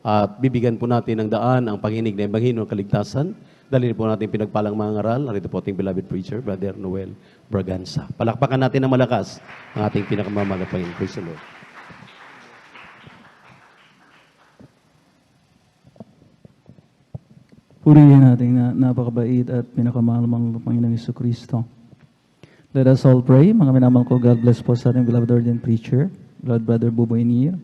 At bibigyan po natin ng daan ang panginig na Ebanghelyo ng Kaligtasan. Dalhin po natin pinagpalang mga ngaral. Narito po ating beloved preacher, Brother Noel Braganza. Palakpakan natin ng malakas ang ating pinakamamalapain. Praise the Lord. Purihin natin na napakabait at pinakamahal ng Panginoong Jesucristo. Let us all pray. Mga minamahal ko, God bless po sa ating beloved ordained preacher, Lord Brother Buboy Nier.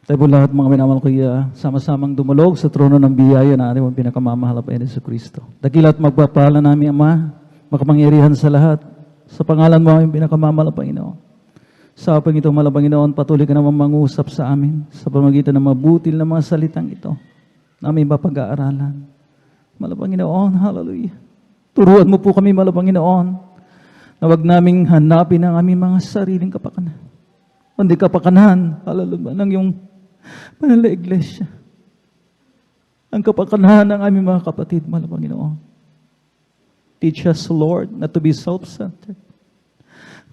Tayo po lahat mga minamahal ko, sama-samang dumulog sa trono ng biyaya na ating pinakamamahal na Panginoong Jesucristo. Dakila at magpapala namin, Ama, makapangyarihan sa lahat. Sa pangalan mo, aming pinakamamahal na Panginoon. Sa apang ito, mahal na Panginoon, patuloy ka naman mangusap sa amin sa pamamagitan ng mabutil na mga salitang ito namin mapag-aaralan. Mahal na Panginoon, hallelujah. Turuan mo po kami, mahal na Panginoon, na wag naming hanapin ang aming mga sariling kapakanan. Kundi kapakanan, hallelujah, ng iyong banal na iglesia. Ang kapakanan ng aming mga kapatid, mahal na Panginoon. Teach us, Lord, not to be self-centered.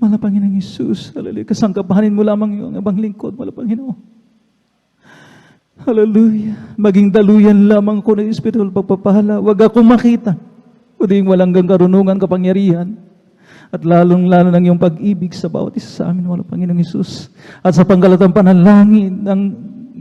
Mahal na Panginoon Jesus, hallelujah. Kasangkapahanin mo lamang yung ibang lingkod, mahal na Panginoon. Hallelujah. Maging daluyan lamang ko ng espiritual pagpapahala. Huwag akong makita. Kundi yung walang karunungan, kapangyarihan. At lalong-lalo ng iyong pag-ibig sa bawat isa sa amin, wala Panginoong Isus. At sa panggalatang panalangin ng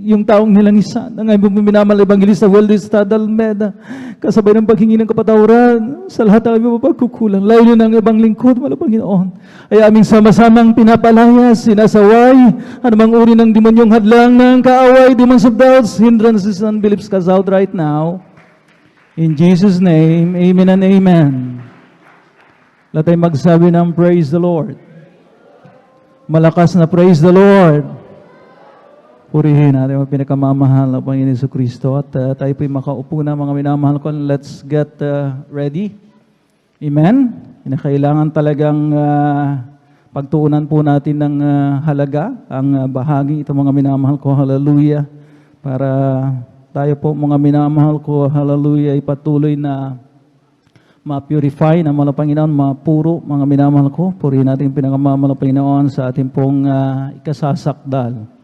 yung taong nilangisan, ng aming minamahal na Evangelista Weldes Tadalmeda, kasabay ng paghingi ng kapatawaran sa lahat ng aming mapagkukulang, layo ng ibang lingkod, wala Panginoon. Ay aming sama-samang pinapalayas, sinasaway, anumang uri ng demonyong hadlang ng kaaway, demons of doubts, hindrances, and unbeliefs cast out right now. In Jesus' name, amen and amen. Lahat ay magsabi ng praise the Lord. Malakas na praise the Lord. Purihin natin ang pinakamamahal na Panginoon Jesucristo. At tayo po'y makaupo na mga minamahal ko. Let's get ready. Amen? Kailangan talagang pagtuunan po natin ng halaga ang bahagi ito mga minamahal ko. Hallelujah. Para tayo po mga minamahal ko, hallelujah, ay patuloy na ma-purify na mga Panginoon, mapuro mga minamahal ko. Purihin natin ang pinakamamahal na Panginoon sa ating pong ikasasakdal.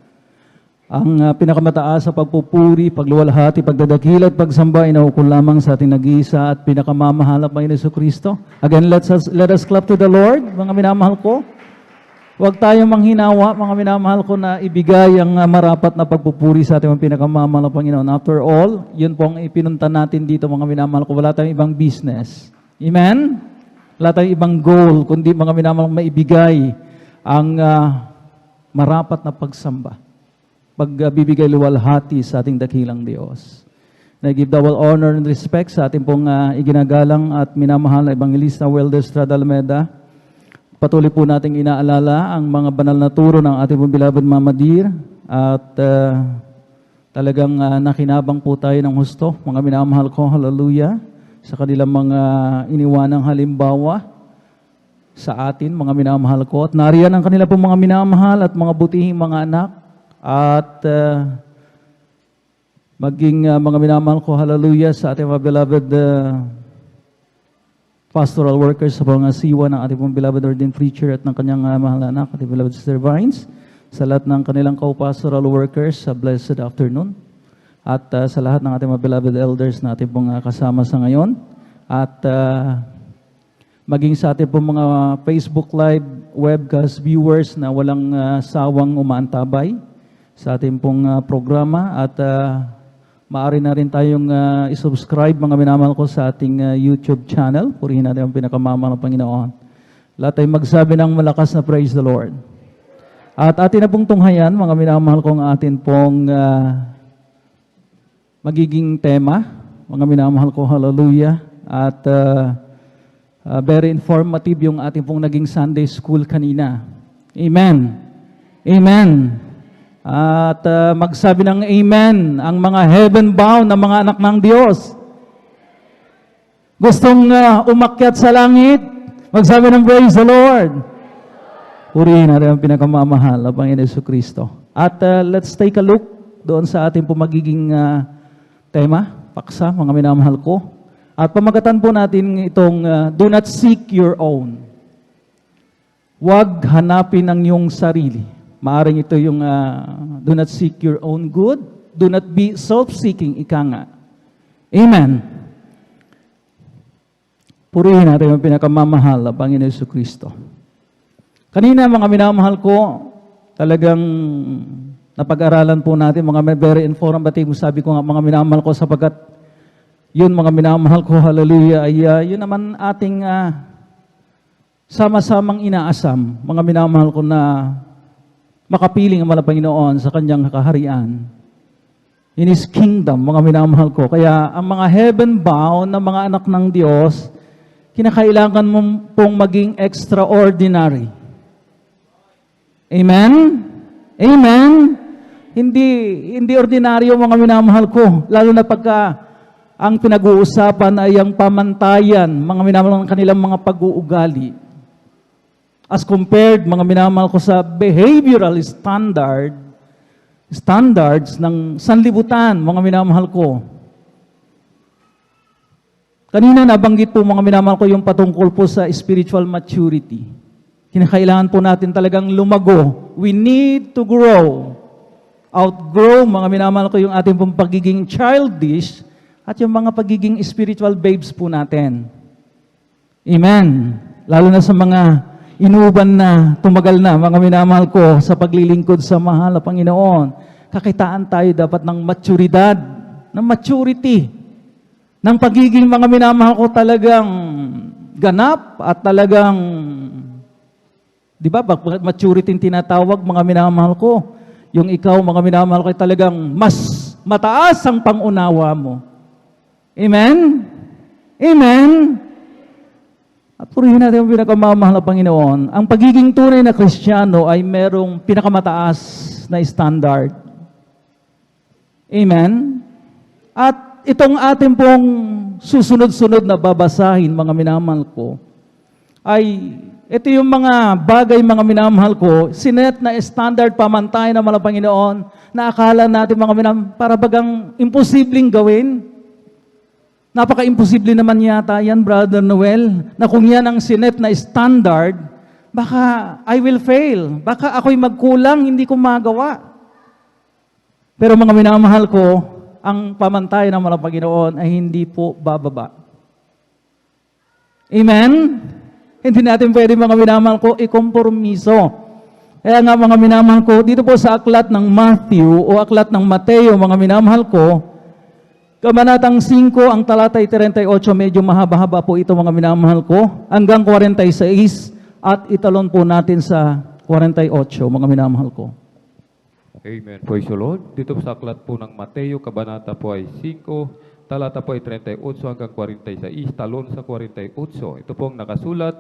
Ang pinakamataas sa pagpupuri, pagluwalhati, pagdadakila at pagsamba ay naukol lamang sa ating nag-iisa at pinakamamahal na Panginoon Jesucristo. Again, let us clap to the Lord, mga minamahal ko. Huwag tayong manghinawa, mga minamahal ko, na ibigay ang marapat na pagpupuri sa ating pinakamamahal na Panginoon. After all, yun pong ipinunta natin dito, mga minamahal ko. Wala tayong ibang business. Amen? Wala tayong ibang goal, kundi mga minamahal ko maibigay ang marapat na pagsamba. Pagbibigay luwalhati sa ating dakilang Diyos. I give double honor and respect sa ating pong iginagalang at minamahal na Evangelista Weldes Tadalmeda. Patuloy po nating inaalala ang mga banal na turo ng ating pong beloved Mama Dear at talagang nakinabang po tayo ng husto, mga minamahal ko, hallelujah, sa kanilang mga iniwanang halimbawa sa atin, mga minamahal ko. At nariyan ang kanila pong mga minamahal at mga butihing mga anak. At maging mga minamahal ko, hallelujah, sa ating mga beloved pastoral workers sa pangasiwa ng ating mga beloved ordained preacher at ng kanyang mahal na anak, ating beloved Sister Vines, sa lahat ng kanilang co-pastoral workers, sa blessed afternoon, at sa lahat ng ating mga beloved elders na ating pong kasama sa ngayon, at maging sa ating pong mga Facebook Live webcast viewers na walang sawang umaantabay sa ating pong programa at maaari na rin tayong isubscribe mga minamahal ko sa ating YouTube channel. Purihin natin ang pinakamamahal ng Panginoon. Lahat ay magsabi ng malakas na praise the Lord. At atin na pong tunghayan mga minamahal ko ang atin pong magiging tema. Mga minamahal ko, hallelujah. At very informative yung ating pong naging Sunday school kanina. Amen. Amen. At magsabi ng amen ang mga heaven-bound na mga anak ng Diyos. Gustong umakyat sa langit, magsabi ng praise the Lord. Purihin natin ang pinakamamahal na Panginoon Jesucristo. At let's take a look doon sa ating po magiging tema, paksa, mga minamahal ko. At pamagatan po natin itong do not seek your own. Huwag hanapin ang iyong sarili. Maaring ito yung do not seek your own good, do not be self-seeking, ika nga. Amen. Purihin natin ang pinakamamahal na Panginoon Jesucristo. Kanina, mga minamahal ko, talagang napag-aralan po natin, mga very informative, sabi ko nga, mga minamahal ko, sapagkat yun, mga minamahal ko, hallelujah, ay yun naman ating sama-samang inaasam, mga minamahal ko na makapiling ang mga Panginoon sa kanyang kaharian. In His kingdom, mga minamahal ko. Kaya ang mga heaven-bound na mga anak ng Diyos, kinakailangan mo pong maging extraordinary. Amen? Amen? Hindi ordinaryo, mga minamahal ko. Lalo na pagka ang pinag-uusapan ay ang pamantayan, mga minamahal ng kanilang mga pag-uugali. As compared, mga minamahal ko, sa behavioral standards ng sanlibutan, mga minamahal ko. Kanina nabanggit po, mga minamahal ko, yung patungkol po sa spiritual maturity. Kinakailangan po natin talagang lumago. We need to grow. Outgrow, mga minamahal ko, yung ating pong pagiging childish at yung mga pagiging spiritual babes po natin. Amen. Lalo na sa mga inuban na, tumagal na, mga minamahal ko, sa paglilingkod sa mahal na Panginoon. Kakitaan tayo dapat ng maturidad, ng maturity, ng pagiging, mga minamahal ko, talagang ganap at talagang, di ba, maturity yung tinatawag, mga minamahal ko. Yung ikaw, mga minamahal ko, ay talagang mas mataas ang pangunawa mo. Amen? Amen? At purihin natin ang pinakamamahal na Panginoon. Ang pagiging tunay na Kristiyano ay merong pinakamataas na standard. Amen? At itong ating pong susunod-sunod na babasahin, mga minamahal ko, ay ito yung mga bagay, mga minamahal ko, sinet na standard pamantayan ng mga Panginoon na akala natin, mga minamahal, para bagang imposibleng gawin. Napaka-imposible naman yata yan, Brother Noel, na kung yan ang sinet na standard, baka I will fail. Baka ako'y magkulang, hindi ko magawa. Pero mga minamahal ko, ang pamantayan ng mga Panginoon ay hindi po bababa. Amen? Hindi natin pwede, mga minamahal ko, ikompromiso. Kaya nga, mga minamahal ko, dito po sa aklat ng Matthew o aklat ng Mateo, mga minamahal ko, Kabanatang 5, ang talatay 38, medyo mahaba-haba po ito, mga minamahal ko, hanggang 46, at italon po natin sa 48, mga minamahal ko. Amen. Praise the Lord. Dito sa aklat po ng Mateo, kabanata po ay 5, talata po ay 38 hanggang 46, talon sa 48. Ito pong nakasulat,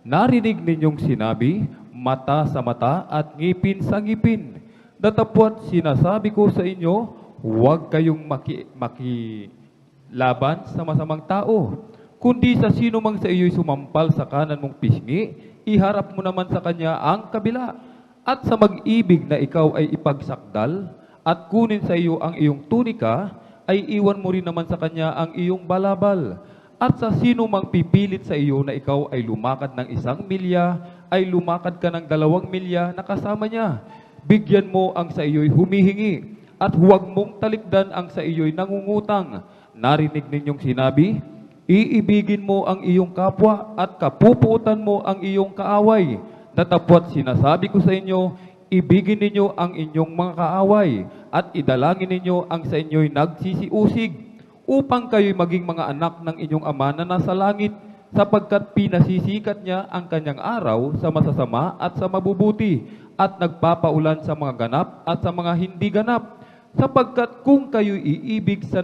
narinig ninyong sinabi, mata sa mata at ngipin sa ngipin. Datapwat sinasabi ko sa inyo, huwag kayong makilaban sa masamang tao. Kundi sa sino mang sa iyo'y sumampal sa kanan mong pisngi, iharap mo naman sa kanya ang kabila. At sa mag-ibig na ikaw ay ipagsakdal, at kunin sa iyo ang iyong tunika, ay iwan mo rin naman sa kanya ang iyong balabal. At sa sino mang pipilit sa iyo na ikaw ay lumakad ng 1 milya, ay lumakad ka ng 2 milya na kasama niya. Bigyan mo ang sa iyo'y humihingi, at huwag mong talikdan ang sa iyo'y nangungutang. Narinig ninyong sinabi, iibigin mo ang iyong kapwa at kapupuutan mo ang iyong kaaway. Datapwat sinasabi ko sa inyo, ibigin ninyo ang inyong mga kaaway at idalangin ninyo ang sa inyo'y nagsisiusig, upang kayo'y maging mga anak ng inyong Ama na nasa langit, sapagkat pinasisikat niya ang kanyang araw sa masasama at sa mabubuti, at nagpapaulan sa mga ganap at sa mga hindi ganap. Sapagkat kung kayo'y iibig sa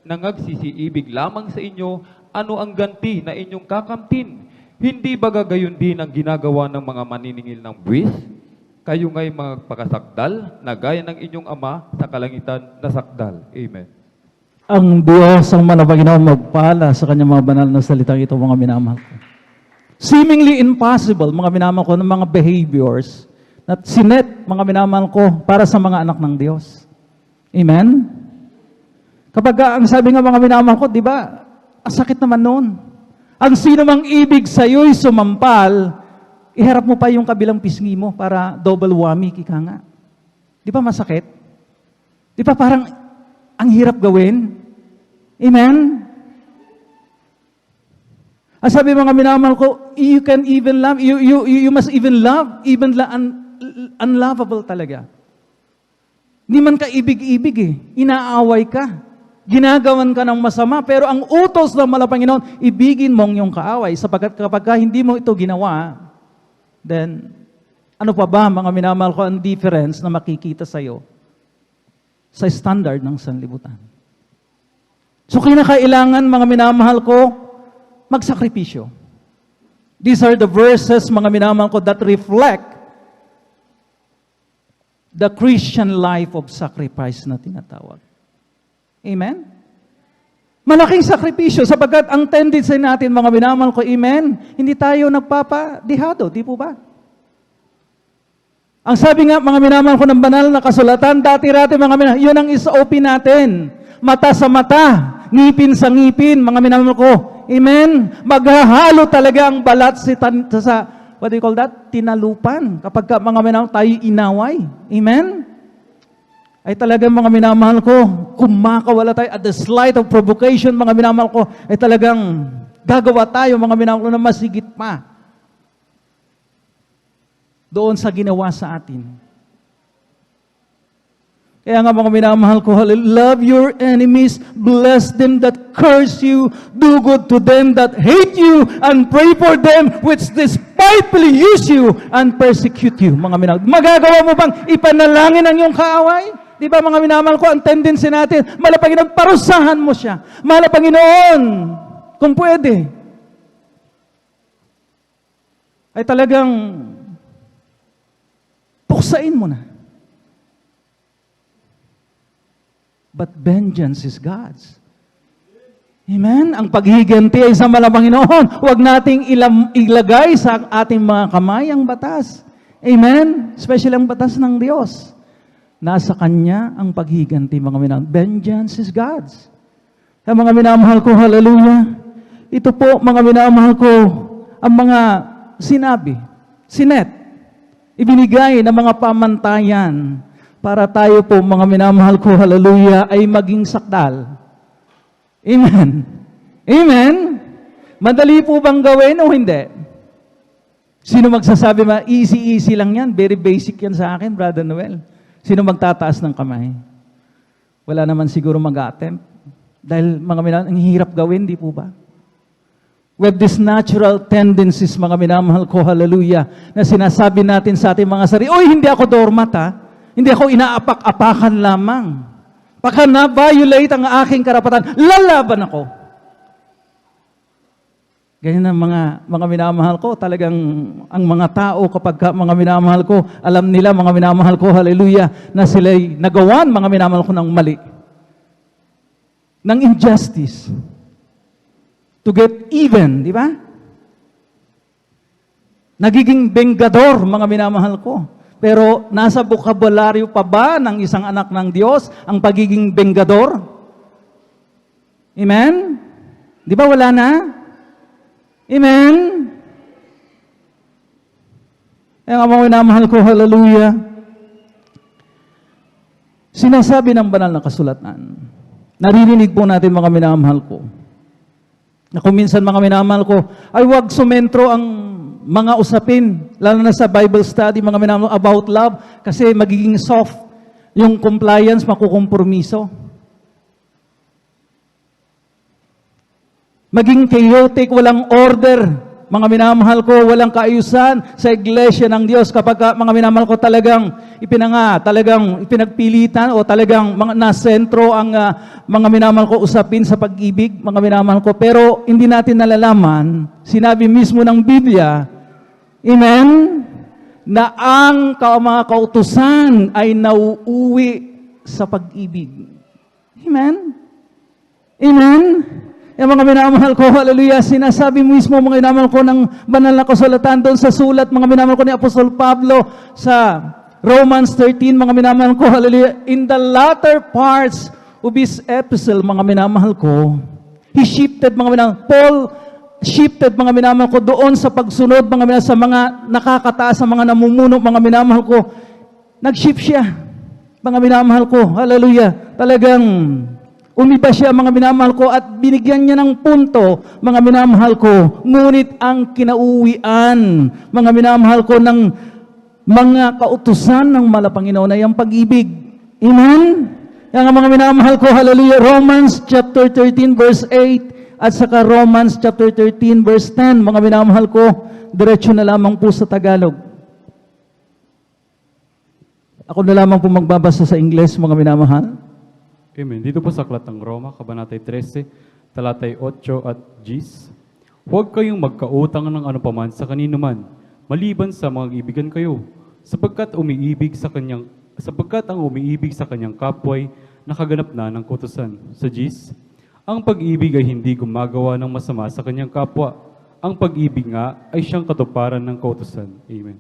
nagsisiibig lamang sa inyo, ano ang ganti na inyong kakamtin? Hindi ba gagayon din ang ginagawa ng mga maniningil ng buwis? Kayo nga'y magpakasakdal na gaya ng inyong Ama sa kalangitan na sakdal. Amen. Ang Diyos ang Panginoon magpala sa kanyang mga banal na salitang ito, mga minamahal ko. Seemingly impossible, mga minamahal ko, ng mga behaviors na sinet, mga minamahal ko, para sa mga anak ng Diyos. Amen? Kapag ang sabi nga, mga minamahal ko, di ba, ang sakit naman noon. Ang sino mang ibig sa iyo'y sumampal, iharap mo pa yung kabilang pisngi mo para double whammy, kika nga. Di ba masakit? Di ba parang ang hirap gawin? Amen? Ang sabi mga minamahal ko, you can even love, you must even love, even unlovable talaga. Hindi man ka ibig-ibig eh. Inaaway ka. Ginagawan ka ng masama. Pero ang utos ng Panginoon, ibigin mong yung kaaway. Sapagkat kapag hindi mo ito ginawa, then, ano pa ba mga minamahal ko ang difference na makikita sa'yo sa standard ng sanlibutan? So, kinakailangan mga minamahal ko, magsakripisyo. These are the verses, mga minamahal ko, that reflect the Christian life of sacrifice na tinatawag. Amen? Malaking sakripisyo sapagkat ang tendency natin, mga minamahal ko, amen, hindi tayo nagpapadihado, di po ba? Ang sabi nga, mga minamahal ko ng banal na kasulatan, dati-rati, mga minamahal, yun ang SOP natin. Mata sa mata, ngipin sa ngipin, mga minamahal ko, amen? Maghahalo talaga ang balat sa what do you call that? Tinalupan. Kapag mga minamahal tayo inaway. Amen? Ay talagang mga minamahal ko, kumakawala tayo at the slight of provocation, mga minamahal ko, ay talagang gagawa tayo, mga minamahal ko, na masigit pa doon sa ginawa sa atin. Kaya nga mga minamahal ko, love your enemies, bless them that curse you, do good to them that hate you, and pray for them which despitefully use you and persecute you. Mga minamahal, magagawa mo bang ipanalangin ang iyong kaaway? Di ba mga minamahal ko, ang tendency natin, mahal Panginoon, parusahan mo siya. Mahal Panginoon, kung pwede, ay talagang puksain mo na. But vengeance is God's. Amen? Ang paghiganti ay sa Panginoon. Huwag nating ilagay sa ating mga kamay ang batas. Amen? Especially ang batas ng Diyos. Nasa Kanya ang paghiganti, mga minamahal. Vengeance is God's. Kaya mga minamahal ko, hallelujah. Ito po, mga minamahal ko, ang mga sinabi, sinet, ibinigay ng mga pamantayan para tayo po, mga minamahal ko, hallelujah, ay maging sakdal. Amen. Amen? Madali po bang gawin o hindi? Sino magsasabi, easy lang yan, very basic yan sa akin, Brother Noel. Sino magtataas ng kamay? Wala naman siguro mag-attempt. Dahil, mga minamahal, ang hirap gawin, di po ba? We have these natural tendencies, mga minamahal ko, hallelujah, na sinasabi natin sa ating mga sarili, oy, hindi ako doormat, ha? Hindi ako inaapak-apakan lamang. Pagka na-violate ang aking karapatan, lalaban ako. Ganyan ang mga minamahal ko. Talagang ang mga tao kapag mga minamahal ko, alam nila, mga minamahal ko, hallelujah, na sila'y nagawan, mga minamahal ko, ng mali. Ng injustice. To get even, di ba? Nagiging bengador, mga minamahal ko. Pero nasa bokabularyo pa ba ng isang anak ng Diyos ang pagiging bengador? Amen? Di ba wala na? Amen? Kaya mga minamahal ko, hallelujah. Sinasabi ng banal na kasulatan, naririnig po natin mga minamahal ko, na kung minsan mga minamahal ko, ay huwag sumentro ang mga usapin, lalo na sa Bible study, mga minamahal, about love, kasi magiging soft yung compliance, makukompromiso. Maging chaotic, walang order, mga minamahal ko, walang kaayusan sa iglesia ng Diyos kapag mga minamahal ko talagang ipinagpilitan o talagang nasentro ang mga minamahal ko usapin sa pag-ibig, mga minamahal ko. Pero hindi natin nalalaman, sinabi mismo ng Biblia, amen, na ang mga kautusan ay nauuwi sa pag-ibig. Amen? Amen? Yung mga minamahal ko, hallelujah, sinasabi mismo mga minamahal ko ng banal na kasulatan doon sa sulat, mga minamahal ko ni Apostol Pablo sa Romans 13, mga minamahal ko, hallelujah, in the latter parts of his epistle, mga minamahal ko, he shifted, mga minamahal, Paul shifted, mga minamahal ko, doon sa pagsunod, mga minamahal, sa mga nakakataas, sa mga namumuno, mga minamahal ko, nag-shift siya, mga minamahal ko, hallelujah, talagang umiba siya, mga minamahal ko, at binigyan niya ng punto, mga minamahal ko, ngunit ang kinauwian, mga minamahal ko, ng mga kautusan ng Malapanginoon ay ang pag-ibig. Amen? Yan ang mga minamahal ko, hallelujah, Romans chapter 13 verse 8, at saka Romans chapter 13 verse 10, mga minamahal ko, diretso na lamang po sa Tagalog. Ako na lamang po magbabasa sa Ingles, mga minamahal. Amen. Dito po sa Aklat ng Roma, Kabanatay 13, Talatay 8 at 10. Huwag kayong magkautang ng anupaman sa kanino man, maliban sa mga ibigan kayo, sapagkat ang umiibig sa kanyang kapway nakaganap na ng kautusan. Sa 10, ang pag-ibig ay hindi gumagawa ng masama sa kanyang kapwa. Ang pag-ibig nga ay siyang katuparan ng kautusan. Amen.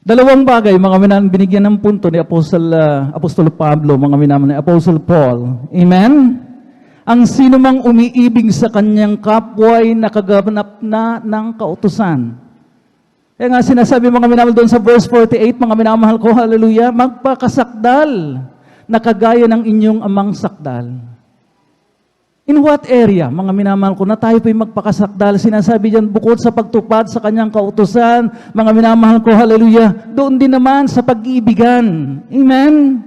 Dalawang bagay, mga minamahal, binigyan ng punto ni Apostol Pablo, mga minamahal, ni Apostle Paul. Amen? Ang sino mang umiibig sa kanyang kapwa ay nakaganap na ng kautusan. Kaya nga sinasabi, mga minamahal, doon sa verse 48, mga minamahal ko, hallelujah, magpakasakdal na kagaya ng inyong amang sakdal. In what area, mga minamahal ko, na tayo po'y magpakasakdal? Sinasabi diyan, bukod sa pagtupad sa kanyang kautusan, mga minamahal ko, hallelujah, doon din naman sa pag-iibigan. Amen?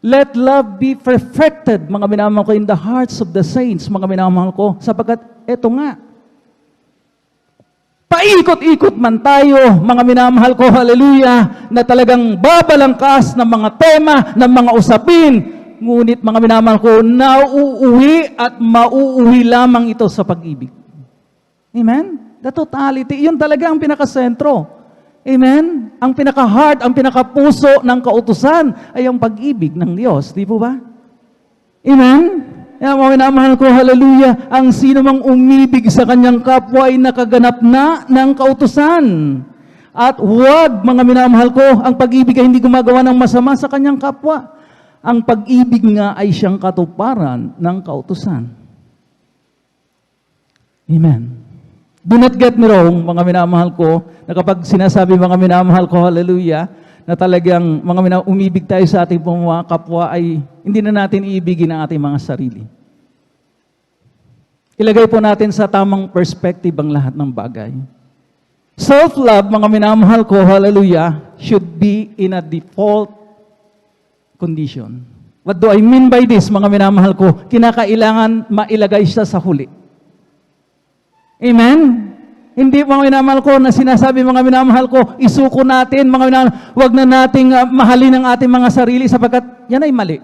Let love be perfected, mga minamahal ko, in the hearts of the saints, mga minamahal ko, sapagkat eto nga, paikot-ikot man tayo, mga minamahal ko, hallelujah, na talagang babalangkas ng mga tema, ng mga usapin, ngunit mga minamahal ko, nauuwi at mauuwi lamang ito sa pag-ibig. Amen? The totality, yun talaga ang pinakasentro. Amen? Ang pinaka-heart, ang pinaka-puso ng kautusan ay ang pag-ibig ng Diyos. Di po ba? Amen? Kaya mga minamahal ko, hallelujah, ang sino mang umibig sa kanyang kapwa ay nakaganap na ng kautusan. At huwag, mga minamahal ko, ang pag-ibig ay hindi gumagawa ng masama sa kanyang kapwa. Ang pag-ibig nga ay siyang katuparan ng kautusan. Amen. Do not get me wrong, mga minamahal ko, na kapag sinasabi mga minamahal ko, hallelujah, na talagang umibig tayo sa ating mga kapwa ay hindi na natin iibigin ang ating mga sarili. Ilagay po natin sa tamang perspective ang lahat ng bagay. Self-love, mga minamahal ko, hallelujah, should be in a default condition. What do I mean by this, mga minamahal ko? Kinakailangan mailagay siya sa huli. Amen? Hindi, mga minamahal ko, na sinasabi, mga minamahal ko, isuko natin, mga minamahal, huwag na nating mahalin ang ating mga sarili sapagkat yan ay mali.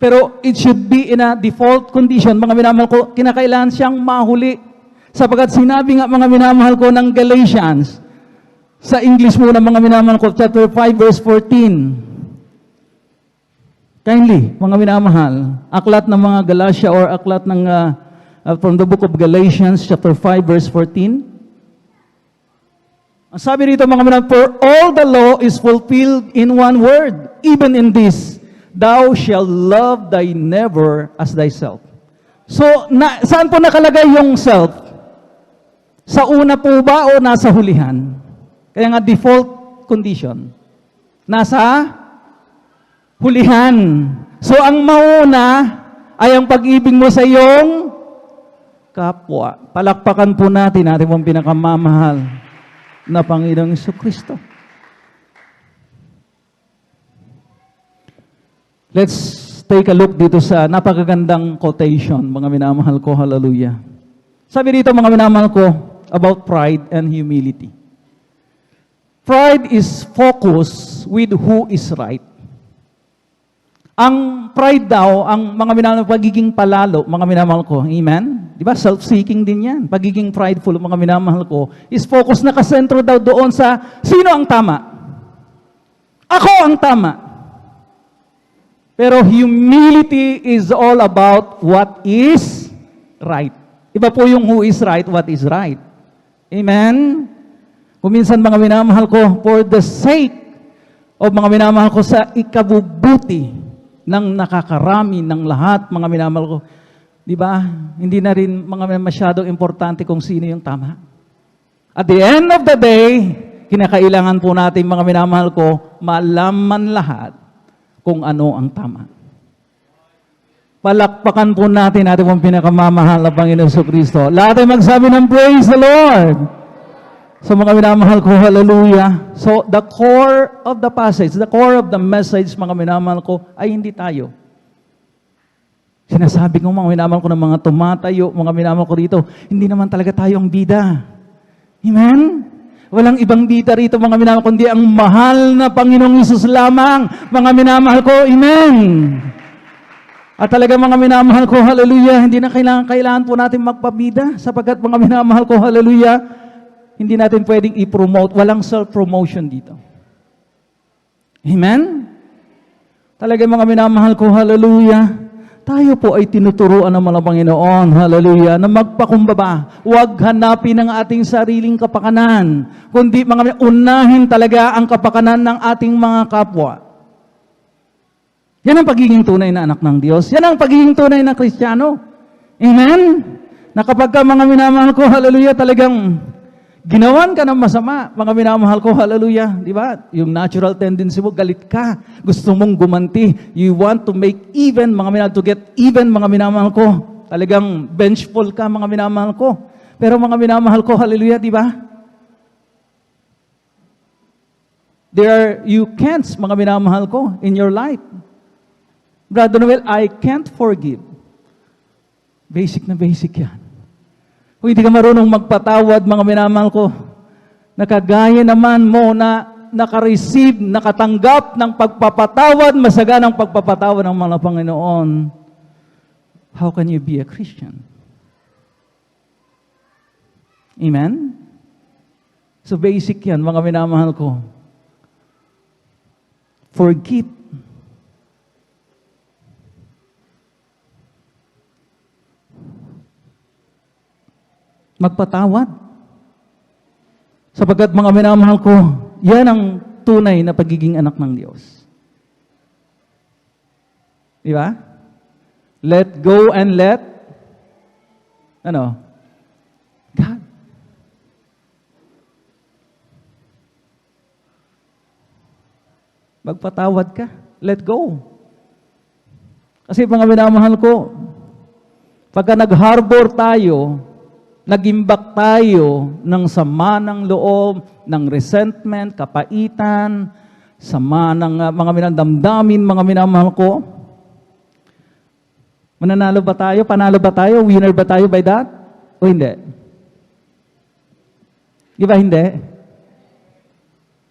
Pero it should be in a default condition, mga minamahal ko, kinakailangan siyang mahuli. Sapagkat sinabi nga, mga minamahal ko, ng Galatians, sa English muna, mga minamahal ko, chapter 5, verse 14. Kindly, mga minamahal, aklat ng mga Galatia or aklat ng from the book of Galatians, chapter 5, verse 14. Ang sabi rito, mga minamahal, for all the law is fulfilled in one word, even in this, thou shalt love thy neighbor as thyself. So, saan po nakalagay yung self? Sa una po ba o nasa hulihan? Kaya nga default condition. Nasa hulihan. So, ang mauna ay ang pag-ibig mo sa iyong kapwa. Palakpakan po natin ating pong pinakamamahal na Panginoong Jesucristo. Let's take a look dito sa napakagandang quotation, mga minamahal ko, hallelujah. Sabi dito, mga minamahal ko, about pride and humility. Pride is focus with who is right. Ang pride daw, ang mga minamahal, pagiging palalo, mga minamahal ko, amen? Di ba? Self-seeking din yan. Pagiging prideful, mga minamahal ko, is focus na kasentro daw doon sa sino ang tama. Ako ang tama. Pero humility is all about what is right. Iba po yung who is right, what is right. Amen? Kung minsan, mga minamahal ko, for the sake of mga minamahal ko sa ikabubuti ng nakakarami ng lahat, mga minamahal ko, Di ba? Hindi na rin mga masyadong importante kung sino yung tama. At the end of the day, kinakailangan po natin mga minamahal ko, malaman lahat kung ano ang tama. Palakpakan po natin ating pong pinakamamahal na Panginoon Kristo. Lahat ay magsabi ng praise the Lord. So mga minamahal ko, hallelujah. So the core of the passage, the core of the message, mga minamahal ko, ay hindi tayo. Sinasabi ko mga minamahal ko ng mga tumatayo, mga minamahal ko rito, hindi naman talaga tayo ang bida. Amen? Walang ibang bida rito, mga minamahal ko, kundi ang mahal na Panginoong Hesus lamang, mga minamahal ko, amen. At talaga mga minamahal ko, hallelujah, hindi na kailangan po natin magpabida, sapagkat mga minamahal ko, hallelujah, hindi natin pwedeng i-promote, walang self-promotion dito. Amen? Talaga mga minamahal ko, hallelujah, tayo po ay tinuturuan ng mga Panginoon, hallelujah, na magpakumbaba. Huwag hanapin ang ating sariling kapakanan, kundi mga unahin talaga ang kapakanan ng ating mga kapwa. Yan ang pagiging tunay na anak ng Diyos. Yan ang pagiging tunay na Kristiyano. Amen? Na kapag ka mga minamahal ko, hallelujah, talagang ginawan ka ng masama, mga minamahal ko, hallelujah, di ba? Yung natural tendency mo, galit ka. Gusto mong gumanti. You want to make even, mga minamahal, to get even, mga minamahal ko. Talagang vengeful ka, mga minamahal ko. Pero mga minamahal ko, hallelujah, di ba? You can't, mga minamahal ko, in your life. Brother Noel, I can't forgive. Basic na basic yan. Kung hindi ka marunong magpatawad, mga minamahal ko, nakagaya naman mo na nakareceive, nakatanggap ng pagpapatawad, masaganang pagpapatawad ng mga Panginoon, how can you be a Christian? Amen? So basic yan, mga minamahal ko. Forgive. Magpatawad. Sapagkat mga minamahal ko, yan ang tunay na pagiging anak ng Diyos. Di ba? Let go and let God. Magpatawad ka. Let go. Kasi mga minamahal ko, pagka nag-harbor tayo, nagimbak tayo ng sama ng loob, ng resentment, kapaitan, sama ng mga minadamdamin, mga minamahal ko. Mananalo ba tayo? Panalo ba tayo? Winner ba tayo by that? O hindi? Di ba hindi?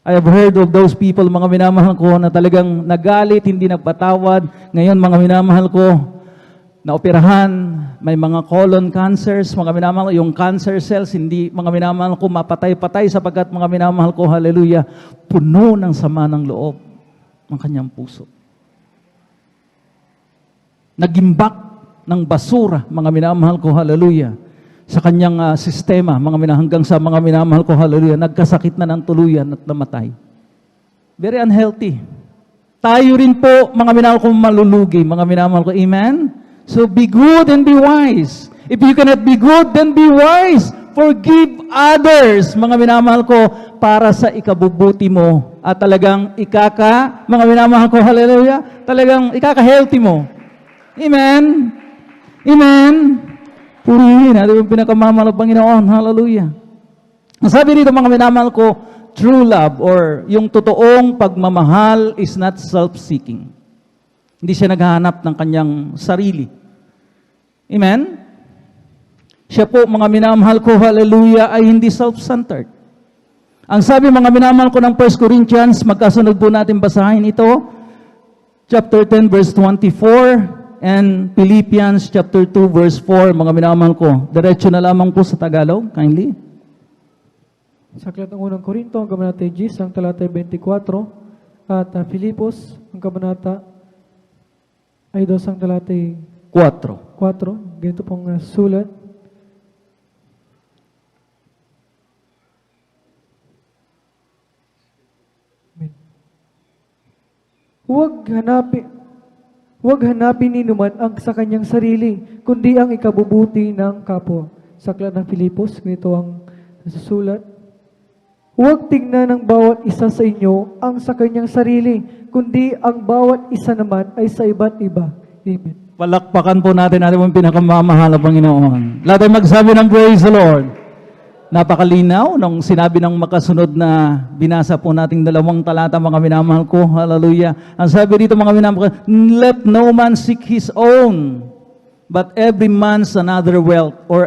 I have heard of those people, mga minamahal ko, na talagang nagalit, hindi nagpatawad. Ngayon, mga minamahal ko, naoperahan, may mga colon cancers, mga minamahal, yung cancer cells, hindi, mga minamahal ko, mapatay-patay sapagkat mga minamahal ko, hallelujah, puno ng sama ng loob ang kanyang puso. Nagimbak ng basura, mga minamahal ko, hallelujah, sa kanyang sistema, hanggang sa mga minamahal ko, hallelujah, nagkasakit na ng tuluyan at namatay. Very unhealthy. Tayo rin po, mga minamahal ko, malulugi, mga minamahal ko, amen? So be good and be wise. If you cannot be good, then be wise. Forgive others, mga minamahal ko, para sa ikabubuti mo. At talagang mga minamahal ko, hallelujah, talagang ikaka-healthy mo. Amen? Amen? Purihin natin yung pinakamamahal ng Panginoon. Hallelujah. Ang sabi dito, mga minamahal ko, true love or yung totoong pagmamahal is not self-seeking. Hindi siya naghahanap ng kanyang sarili. Amen? Siya po, mga minamahal ko, hallelujah, ay hindi self-centered. Ang sabi, mga minamahal ko ng 1 Corinthians, magkasunod po natin basahin ito, chapter 10, verse 24, and Philippians, chapter 2, verse 4, mga minamahal ko. Diretso na lamang po sa Tagalog, kindly. Sa aklat ng unang Korinto, ang kabanata 10, ang talata 24, at Filipos, ang kabanata ay 2 ang talata 4. Ganito pong sulat. Huwag hanapin ni naman ang sa kanyang sarili, kundi ang ikabubuti ng kapwa. Sa aklat ng Filipos, ganito ang nasusulat. Huwag tingnan ng bawat isa sa inyo ang sa kanyang sarili, kundi ang bawat isa naman ay sa iba't iba. Amen. Palakpakan po natin ating mga pinakamamahal na Panginoon. Lahat ay magsabi ng praise the Lord. Napakalinaw nung sinabi ng makasunod na binasa po nating 2 talata, mga minamahal ko. Hallelujah. Ang sabi dito, mga minamahal ko, let no man seek his own, but every man's another wealth, or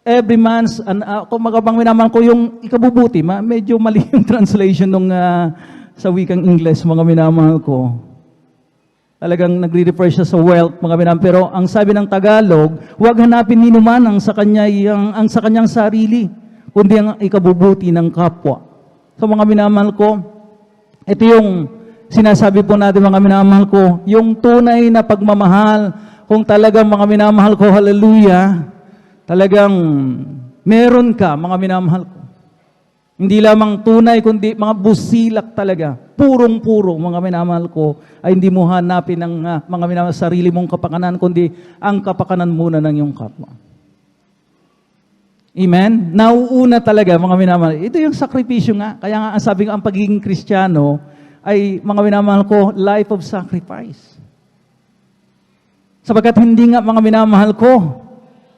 every man's, kung magabang minamahal ko, yung ikabubuti, medyo mali yung translation nung sa wikang English, mga minamahal ko. Talagang nagre-refer siya sa wealth, mga minamahal. Pero ang sabi ng Tagalog, huwag hanapin ni naman ang sa kanyang sarili, kundi ang ikabubuti ng kapwa. So mga minamahal ko, ito yung sinasabi po natin, mga minamahal ko, yung tunay na pagmamahal, kung talagang mga minamahal ko, hallelujah, talagang meron ka, mga minamahal ko. Hindi lamang tunay, kundi mga busilak talaga. Purong-puro, mga minamahal ko, ay hindi mo hanapin ang mga minamahal sarili mong kapakanan, kundi ang kapakanan muna ng iyong kapwa. Amen? Nauuna talaga, mga minamahal. Ito yung sakripisyo nga. Kaya nga, ang sabi ko, ang pagiging Kristiyano ay, mga minamahal ko, life of sacrifice. Sapagkat hindi nga, mga minamahal ko,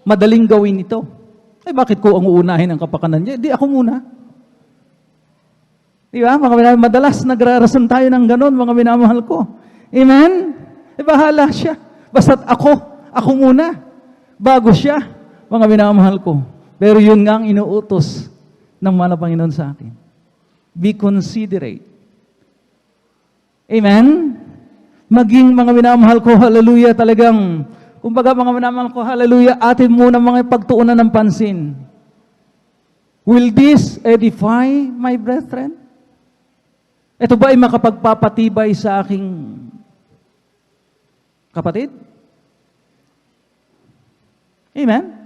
madaling gawin ito. Eh, bakit ko ang uunahin ang kapakanan niya? Di ako muna. Di ba? Mga minamahal, madalas nagrarason tayo ng ganon, mga minamahal ko. Amen? Eh, bahala siya. Basta't ako muna. Bago siya, mga minamahal ko. Pero yun nga ang inuutos ng mahal na Panginoon sa atin. Be considerate. Amen? Maging mga minamahal ko, hallelujah, talagang, kumbaga mga minamahal ko, hallelujah, atin muna mga pagtuunan ng pansin. Will this edify my brethren? Ito ba ay makapagpapatibay sa aking kapatid? Amen?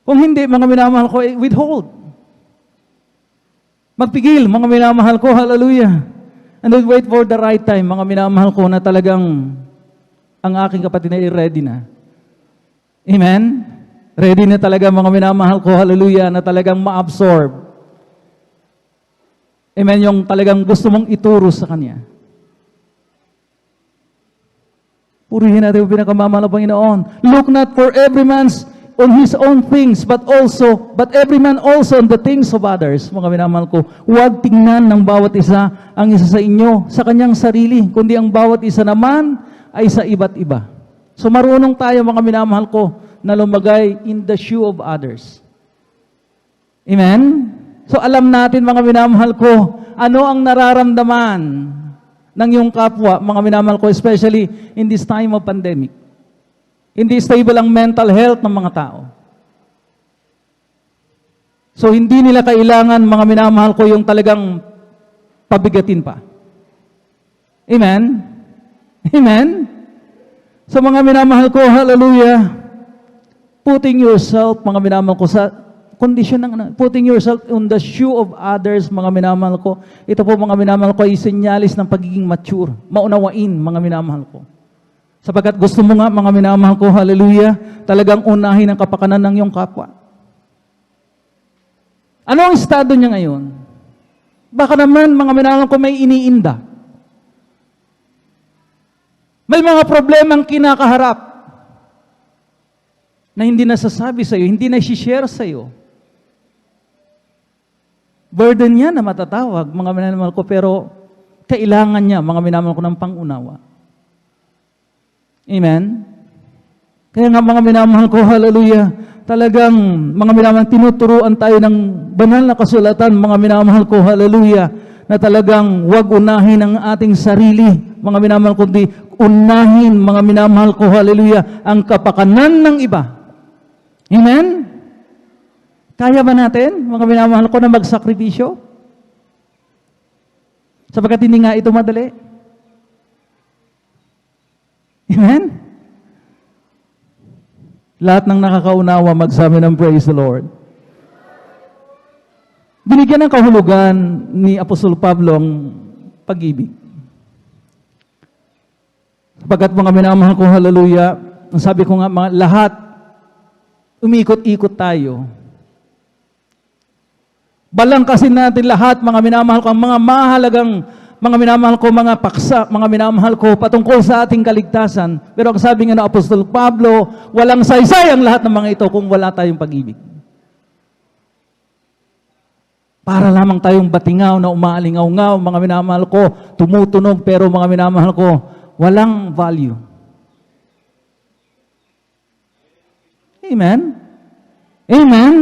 Kung hindi, mga minamahal ko, withhold. Magpigil, mga minamahal ko, hallelujah. And then wait for the right time, mga minamahal ko, na talagang ang aking kapatid na ready na. Amen? Ready na talaga, mga minamahal ko, hallelujah, na talagang ma-absorb. Amen, yung talagang gusto mong ituro sa Kanya. Purihin natin yung pinakamamahal na Panginoon. Look not for every man's on his own things, but every man also on the things of others. Mga minamahal ko, huwag tingnan ng bawat isa ang isa sa inyo, sa kanyang sarili, kundi ang bawat isa naman ay sa iba't iba. So marunong tayo, mga minamahal ko, na lumagay in the shoe of others. Amen? So alam natin, mga minamahal ko, ano ang nararamdaman ng iyong kapwa, mga minamahal ko, especially in this time of pandemic. Hindi stable ang mental health ng mga tao. So hindi nila kailangan, mga minamahal ko, yung talagang pabigatin pa. Amen? Amen? So mga minamahal ko, hallelujah, putting yourself, mga minamahal ko, sa kondisyon ng putting yourself on the shoe of others, mga minamahal ko. Ito po, mga minamahal ko, ay senyalis ng pagiging mature, maunawain, mga minamahal ko. Sapagkat gusto mo nga, mga minamahal ko, hallelujah, talagang unahin ang kapakanan ng iyong kapwa. Ano ang estado niya ngayon? Baka naman, mga minamahal ko, may iniinda. May mga problemang kinakaharap na hindi nasasabi sa iyo, hindi na-share sa iyo. Burden niya na matatawag, mga minamahal ko, pero kailangan niya, mga minamahal ko, ng pangunawa. Amen? Kaya nga, mga minamahal ko, hallelujah, talagang, mga minamahal, tinuturuan tayo ng banal na kasulatan, mga minamahal ko, hallelujah, na talagang wag unahin ang ating sarili, mga minamahal ko, kundi unahin, mga minamahal ko, hallelujah, ang kapakanan ng iba. Amen? Kaya ba natin, mga minamahal ko, na magsakripisyo? Sapagkat hindi nga ito madali. Amen? Lahat ng nakakaunawa, magsabi ng praise the Lord. Binigyan ng kahulugan ni Apostol Pablo ang pag-ibig. Pagkat mga minamahal ko, hallelujah, ang sabi ko nga, lahat, umikot-ikot tayo. Balangkasin natin lahat, mga minamahal ko, ang mga mahalagang, mga minamahal ko, mga paksa, mga minamahal ko, patungkol sa ating kaligtasan. Pero ang sabi nga ng Apostol Pablo, walang saysay ang lahat ng mga ito kung wala tayong pag-ibig. Para lamang tayong batingaw na umaalingaw-ngaw, mga minamahal ko, tumutunog, pero mga minamahal ko, walang value. Amen? Amen?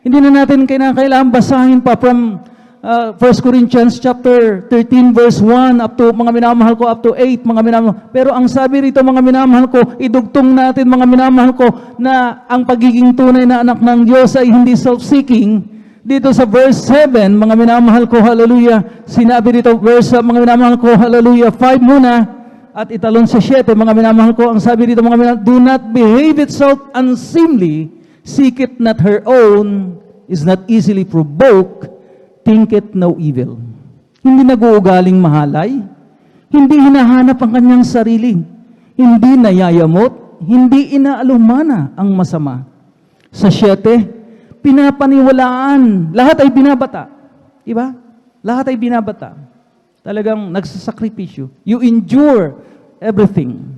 Hindi na natin kailangan basahin pa from 1 Corinthians chapter 13 verse 1 up to mga minamahal ko up to 8 mga minamahal. Pero ang sabi rito mga minamahal ko, idugtong natin mga minamahal ko na ang pagiging tunay na anak ng Diyos ay hindi self-seeking. Dito sa verse 7, mga minamahal ko, hallelujah, sinabi dito, mga minamahal ko, hallelujah, 5 muna, at italon sa 7, mga minamahal ko, ang sabi dito, mga minamahal, do not behave itself unseemly, seek it not her own, is not easily provoked, think it no evil. Hindi nag-uugaling mahalay, hindi hinahanap ang kanyang sarili, hindi nayayamot, hindi inaalumana ang masama. Sa 7, pinapaniwalaan. Lahat ay binabata. Diba? Lahat ay binabata. Talagang nagsasakripisyo. You endure everything.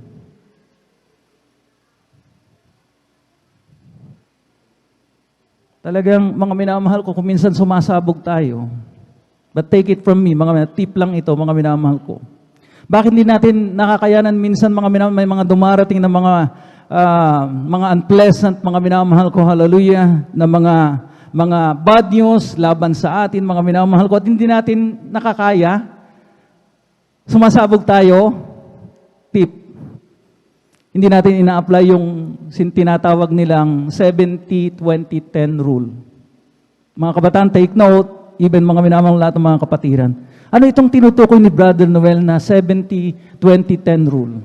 Talagang mga minamahal ko, kung minsan sumasabog tayo. But take it from me, tip lang ito, mga minamahal ko. Bakit hindi natin nakakayanan minsan may mga dumarating na mga unpleasant, mga minamahal ko, hallelujah, na mga bad news laban sa atin, mga minamahal ko, at hindi natin nakakaya, sumasabog tayo, tip. Hindi natin ina-apply yung tinatawag nilang 70-20-10 rule. Mga kabataan, take note, even mga minamahal lahat ng mga kapatiran. Ano itong tinutukoy ni Brother Noel na 70-20-10 rule?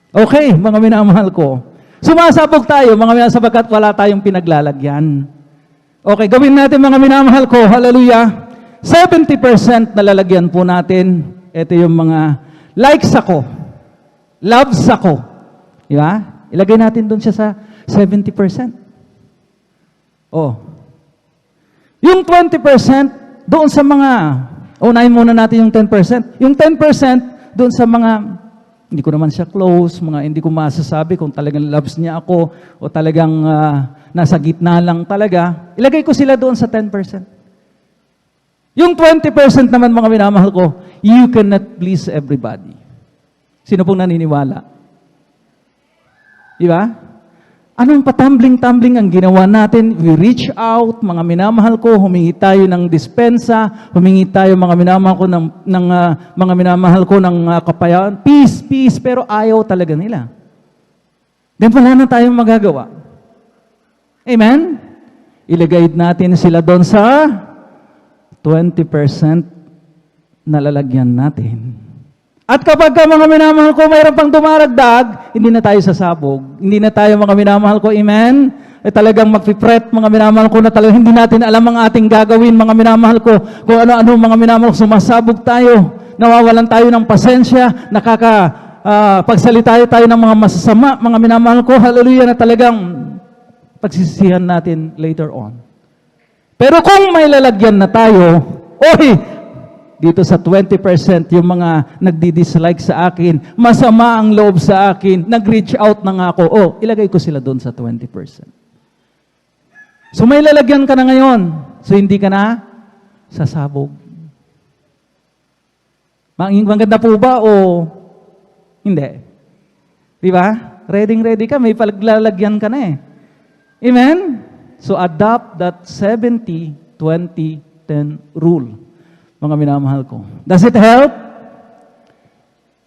Okay, mga minamahal ko. Sumasabog tayo, mga minamahal, sapagkat wala tayong pinaglalagyan. Okay, gawin natin mga minamahal ko, hallelujah. 70% na lalagyan po natin. Ito yung mga likes ako, loves ako. Di ba? Ilagay natin doon siya sa 70%. Oh. Yung 20% doon sa mga, unahin muna natin yung 10%. Yung 10% doon sa mga hindi ko naman siya close, hindi ko masasabi kung talagang loves niya ako o talagang nasa gitna lang talaga. Ilagay ko sila doon sa 10%. Yung 20% naman mga minamahal ko, you cannot please everybody. Sino pong naniniwala? Di ba? Anong patumbling-tumbling ang ginawa natin? We reach out, mga minamahal ko, humingi tayo ng dispensa, humingi tayo mga minamahal ko mga minamahal ko ng kapayaan. Peace, peace, pero ayaw talaga nila. Then wala na tayong magagawa. Amen? Ilagay natin sila doon sa 20% na lalagyan natin. At kapag mga minamahal ko, mayroon pang dumaragdag, hindi na tayo sasabog. Hindi na tayo mga minamahal ko, amen? Talagang magpipret, mga minamahal ko, na talagang hindi natin alam ang ating gagawin, mga minamahal ko. Kung ano-ano, mga minamahal ko, sumasabog tayo. Nawawalan tayo ng pasensya, pagsalita tayo ng mga masasama, mga minamahal ko, hallelujah, na talagang pagsisisihan natin later on. Pero kung may lalagyan na tayo, dito sa 20%, yung mga nagdi-dislike sa akin, masama ang loob sa akin, nag-reach out na nga ako, ilagay ko sila doon sa 20%. So may lalagyan ka na ngayon, so hindi ka na sasabog. Maganda po ba o hindi? Di ba? Ready ka, may palaglalagyan ka na eh. Amen? So adopt that 70-20-10 rule. Mga minamahal ko. Does it help?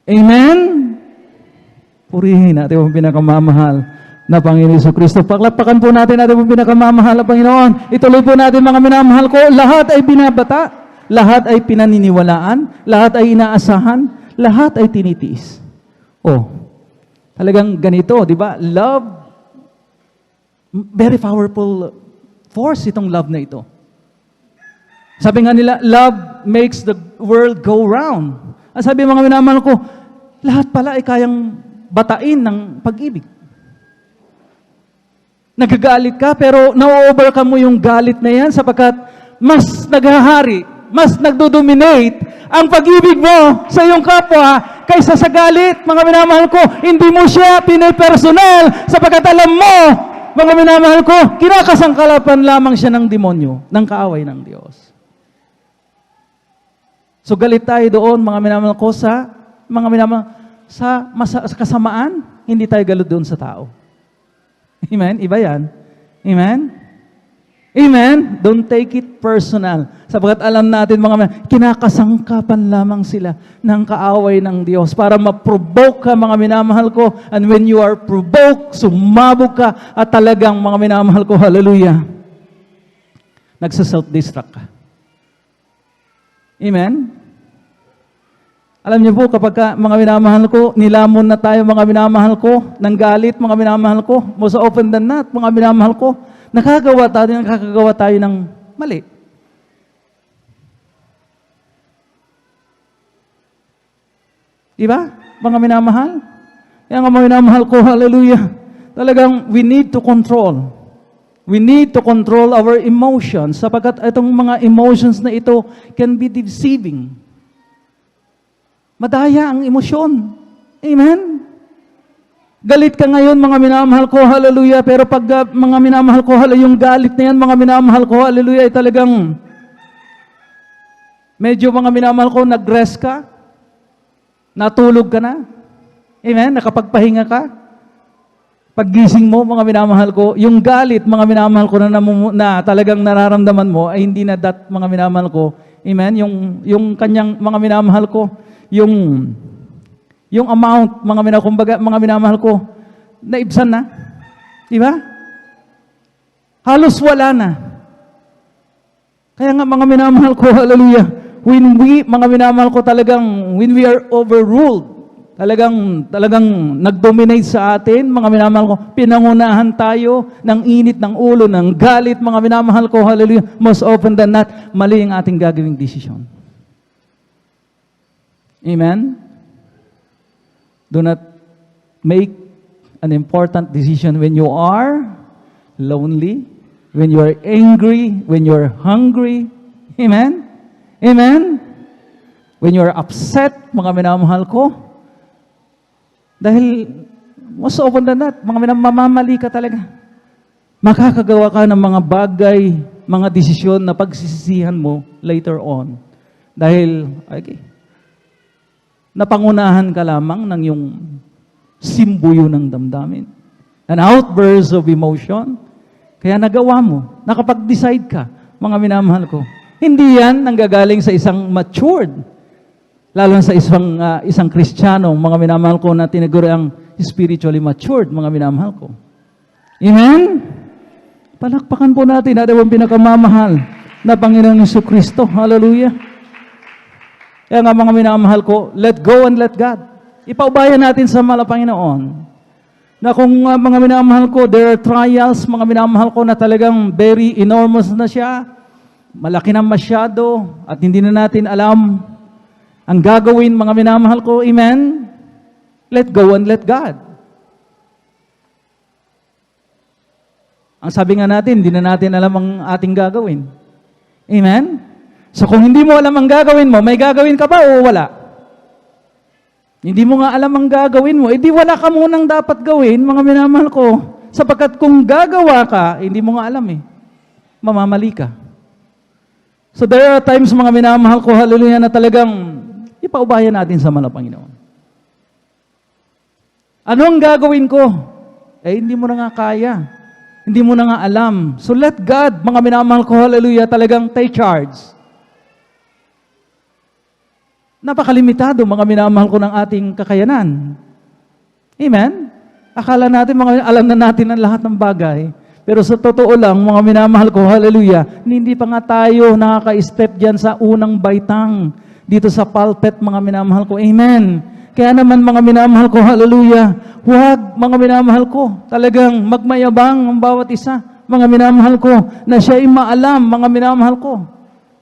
Amen? Purihin natin ang pinakamamahal na Panginoon Jesucristo. Paklapakan po natin ang pinakamamahal na Panginoon. Ituloy po natin mga minamahal ko. Lahat ay binabata. Lahat ay pinaniniwalaan. Lahat ay inaasahan. Lahat ay tinitiis. Talagang ganito, di ba? Love, very powerful force itong love na ito. Sabi nga nila, love makes the world go round. Sabi mga minamahal ko, lahat pala ay kayang batain ng pag-ibig. Nagagalit ka, pero na-overcome mo yung galit na yan sapagkat mas naghahari, mas nagdo-dominate ang pag-ibig mo sa iyong kapwa kaysa sa galit. Mga minamahal ko, hindi mo siya pinipersonal sapagkat alam mo, mga minamahal ko, kinakasangkalapan lamang siya ng demonyo, ng kaaway ng Diyos. So galit tayo doon, mga minamahal ko, sa kasamaan, hindi tayo galit doon sa tao. Amen? Iba yan. Amen? Amen? Don't take it personal. Sapagkat alam natin, kinakasangkapan lamang sila ng kaaway ng Diyos para ma-provoke ka, mga minamahal ko. And when you are provoked, sumabog ka at talagang, mga minamahal ko, hallelujah, nagsa-self-destruct ka. Amen? Alam niyo po, kapag mga minamahal ko, nilamon na tayo, mga minamahal ko, ng galit, mga minamahal ko, most often than not, mga minamahal ko, nakakagawa tayo ng mali. Diba? Mga minamahal? Kaya mga minamahal ko, hallelujah, talagang we need to control. We need to control our emotions sapagkat itong mga emotions na ito can be deceiving. Madaya ang emosyon. Amen? Galit ka ngayon, mga minamahal ko, hallelujah, pero pag mga minamahal ko, yung galit na yan, mga minamahal ko, hallelujah, ay talagang medyo, mga minamahal ko, nag-rest ka, natulog ka na, amen, nakapagpahinga ka, paggising mo, mga minamahal ko, yung galit, mga minamahal ko, na talagang nararamdaman mo, ay hindi na mga minamahal ko, amen, yung kanyang, mga minamahal ko, yung amount, mga minamahal ko, naibsan na. Di ba? Halos wala na. Kaya nga, mga minamahal ko, hallelujah, mga minamahal ko talagang, when we are overruled, talagang nag-dominate sa atin, mga minamahal ko, pinangunahan tayo ng init ng ulo, ng galit, mga minamahal ko, hallelujah, most often than not, mali ang ating gagawing desisyon. Amen? Do not make an important decision when you are lonely, when you are angry, when you are hungry. Amen? Amen? When you are upset, mga minamahal ko. Dahil, most often than that, mga mamamali ka talaga. Makakagawa ka ng mga bagay, mga desisyon na pagsisisihan mo later on. Dahil, okay, napangunahan ka lamang ng yung simbuyo ng damdamin. An outburst of emotion. Kaya nagawa mo, nakapag-decide ka, mga minamahal ko. Hindi yan nanggagaling sa isang matured, lalo na sa isang Kristiyano, mga minamahal ko na tinaguri ang spiritually matured, mga minamahal ko. Amen? Palakpakan po natin at ang pinakamamahal na Panginoon Jesucristo. Hallelujah. Kaya nga mga minamahal ko, let go and let God. Ipaubayan natin sa Panginoon na kung mga minamahal ko, there are trials, mga minamahal ko na talagang very enormous na siya, malaki na masyado, at hindi na natin alam ang gagawin, mga minamahal ko, amen? Let go and let God. Ang sabi nga natin, hindi na natin alam ang ating gagawin. Amen? So kung hindi mo alam ang gagawin mo, may gagawin ka ba o wala? Hindi mo nga alam ang gagawin mo, edi wala ka munang dapat gawin, mga minamahal ko. Sapagkat kung gagawa ka, hindi mo nga alam mamamali ka. So there are times, mga minamahal ko, hallelujah, na talagang ipaubayan natin sa Panginoon. Ano ang gagawin ko? Hindi mo na nga kaya. Hindi mo na nga alam. So let God, mga minamahal ko, hallelujah, talagang take charge. Napakalimitado, mga minamahal ko, ng ating kakayanan. Amen? Akala natin, alam na natin ang lahat ng bagay. Pero sa totoo lang, mga minamahal ko, hallelujah, hindi pa nga tayo nakaka-step dyan sa unang baitang dito sa pulpit, mga minamahal ko. Amen? Kaya naman, mga minamahal ko, hallelujah, huwag, mga minamahal ko, talagang magmayabang ang bawat isa, mga minamahal ko, na siya ay maalam, mga minamahal ko.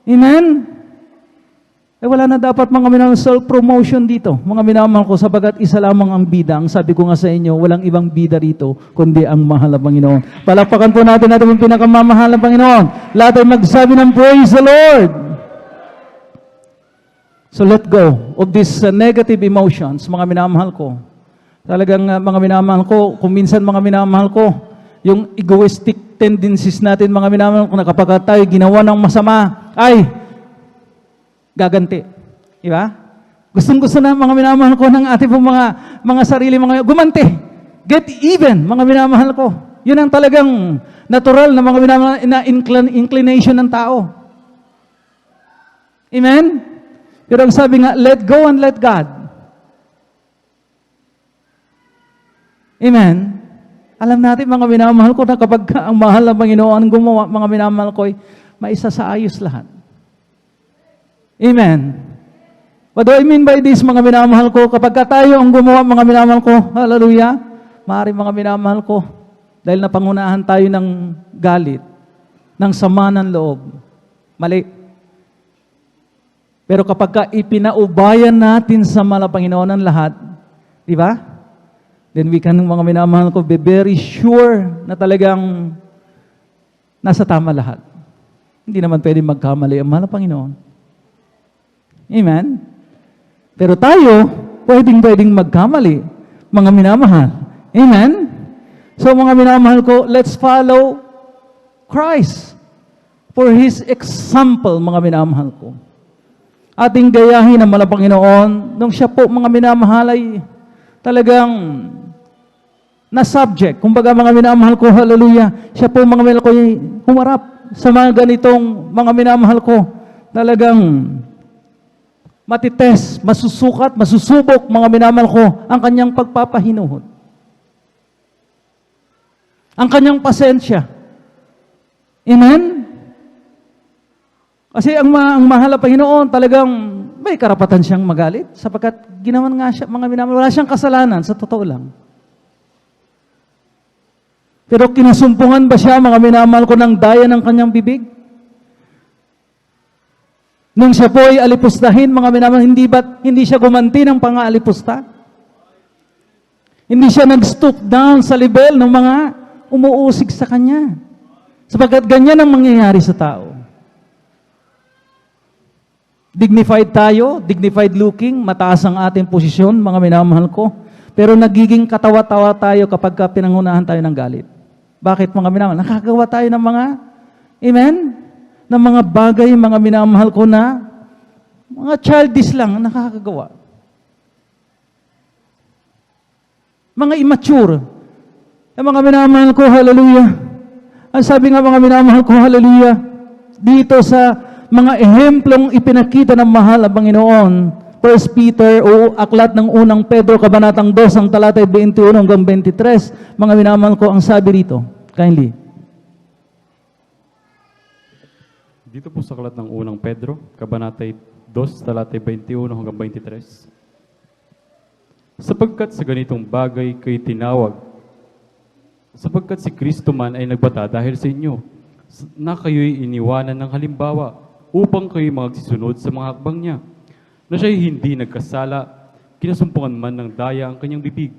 Amen? wala na dapat mga minamahal self-promotion dito. Mga minamahal ko, sapagat isa lamang ang bida. Ang sabi ko nga sa inyo, walang ibang bida rito, kundi ang mahal na Panginoon. Palakpakan po natin ang pinakamamahal na Panginoon. Lahat ay magsabi ng praise the Lord. So let go of these negative emotions, mga minamahal ko. Talagang mga minamahal ko, kung minsan mga minamahal ko, yung egoistic tendencies natin, mga minamahal ko, na kapag tayo ginawa ng masama, ay, gaganti. Diba? Gustong-gusto na mga minamahal ko ng ating pong mga sarili, mga gumanti. Get even, mga minamahal ko. Yun ang talagang natural na mga minamahal na inclination ng tao. Amen? Pero ang sabi nga, let go and let God. Amen? Alam natin mga minamahal ko na kapag ang mahal na Panginoon gumawa, mga minamahal ko ay maisa sa ayos lahat. Amen. What do I mean by this, mga minamahal ko? Kapag tayo ang gumawa, mga minamahal ko, hallelujah, maaari mga minamahal ko, dahil napangunahan tayo ng galit, ng sama ng loob, mali. Pero kapag ipinaubayan natin sa mahal na Panginoon ang lahat, di ba? Then we can, mga minamahal ko, be very sure na talagang nasa tama lahat. Hindi naman pwede magkamali ang mahal na Panginoon. Amen? Pero tayo, pwedeng magkamali, mga minamahal. Amen? So mga minamahal ko, let's follow Christ for His example, mga minamahal ko. Ating gayahin ang mahal na Panginoon, nung siya po, mga minamahal, ay talagang na-subject. Kumbaga mga minamahal ko, hallelujah, siya po, mga minamahal ko, humarap sa mga ganitong mga minamahal ko. Talagang matites, masusukat, masusubok, mga minamahal ko, ang kanyang pagpapahinuhod. Ang kanyang pasensya. Amen? Kasi ang mahal na Panginoon, talagang may karapatan siyang magalit, sapagkat ginawan nga siya, mga minamahal, wala siyang kasalanan, sa totoo lang. Pero kinasumpungan ba siya, mga minamahal ko, ng daya ng kanyang bibig? Nung siya po ay alipustahin, mga minamahal, hindi siya gumanti ng pang-aalipusta? Hindi siya nag-stoop down sa level ng mga umuusig sa kanya. Sapagkat ganyan ang mangyayari sa tao. Dignified tayo, dignified looking, mataas ang ating posisyon, mga minamahal ko. Pero nagiging katawa-tawa tayo kapag pinangunahan tayo ng galit. Bakit, mga minamahal? Nakagawa tayo ng mga, amen? Ng mga bagay, mga minamahal ko, na mga childish lang ang nakakagawa. Mga immature. Mga minamahal ko, hallelujah. Ang sabi nga, mga minamahal ko, hallelujah, dito sa mga ehemplong ipinakita ng mahal na Panginoon, 1 Peter o aklat ng unang Pedro, kabanatang 2, ang talatay 21 hanggang 23, mga minamahal ko, ang sabi rito, kindly. Dito po sa aklat ng unang Pedro, kabanatay 2, talatay 21 hanggang 23. Sapagkat sa ganitong bagay kayo tinawag, sapagkat si Kristo man ay nagbata dahil sa inyo, na kayo'y iniwanan ng halimbawa, upang kayo'y magsisunod sa mga hakbang niya, na siya'y hindi nagkasala, kinasumpungan man ng daya ang kanyang bibig,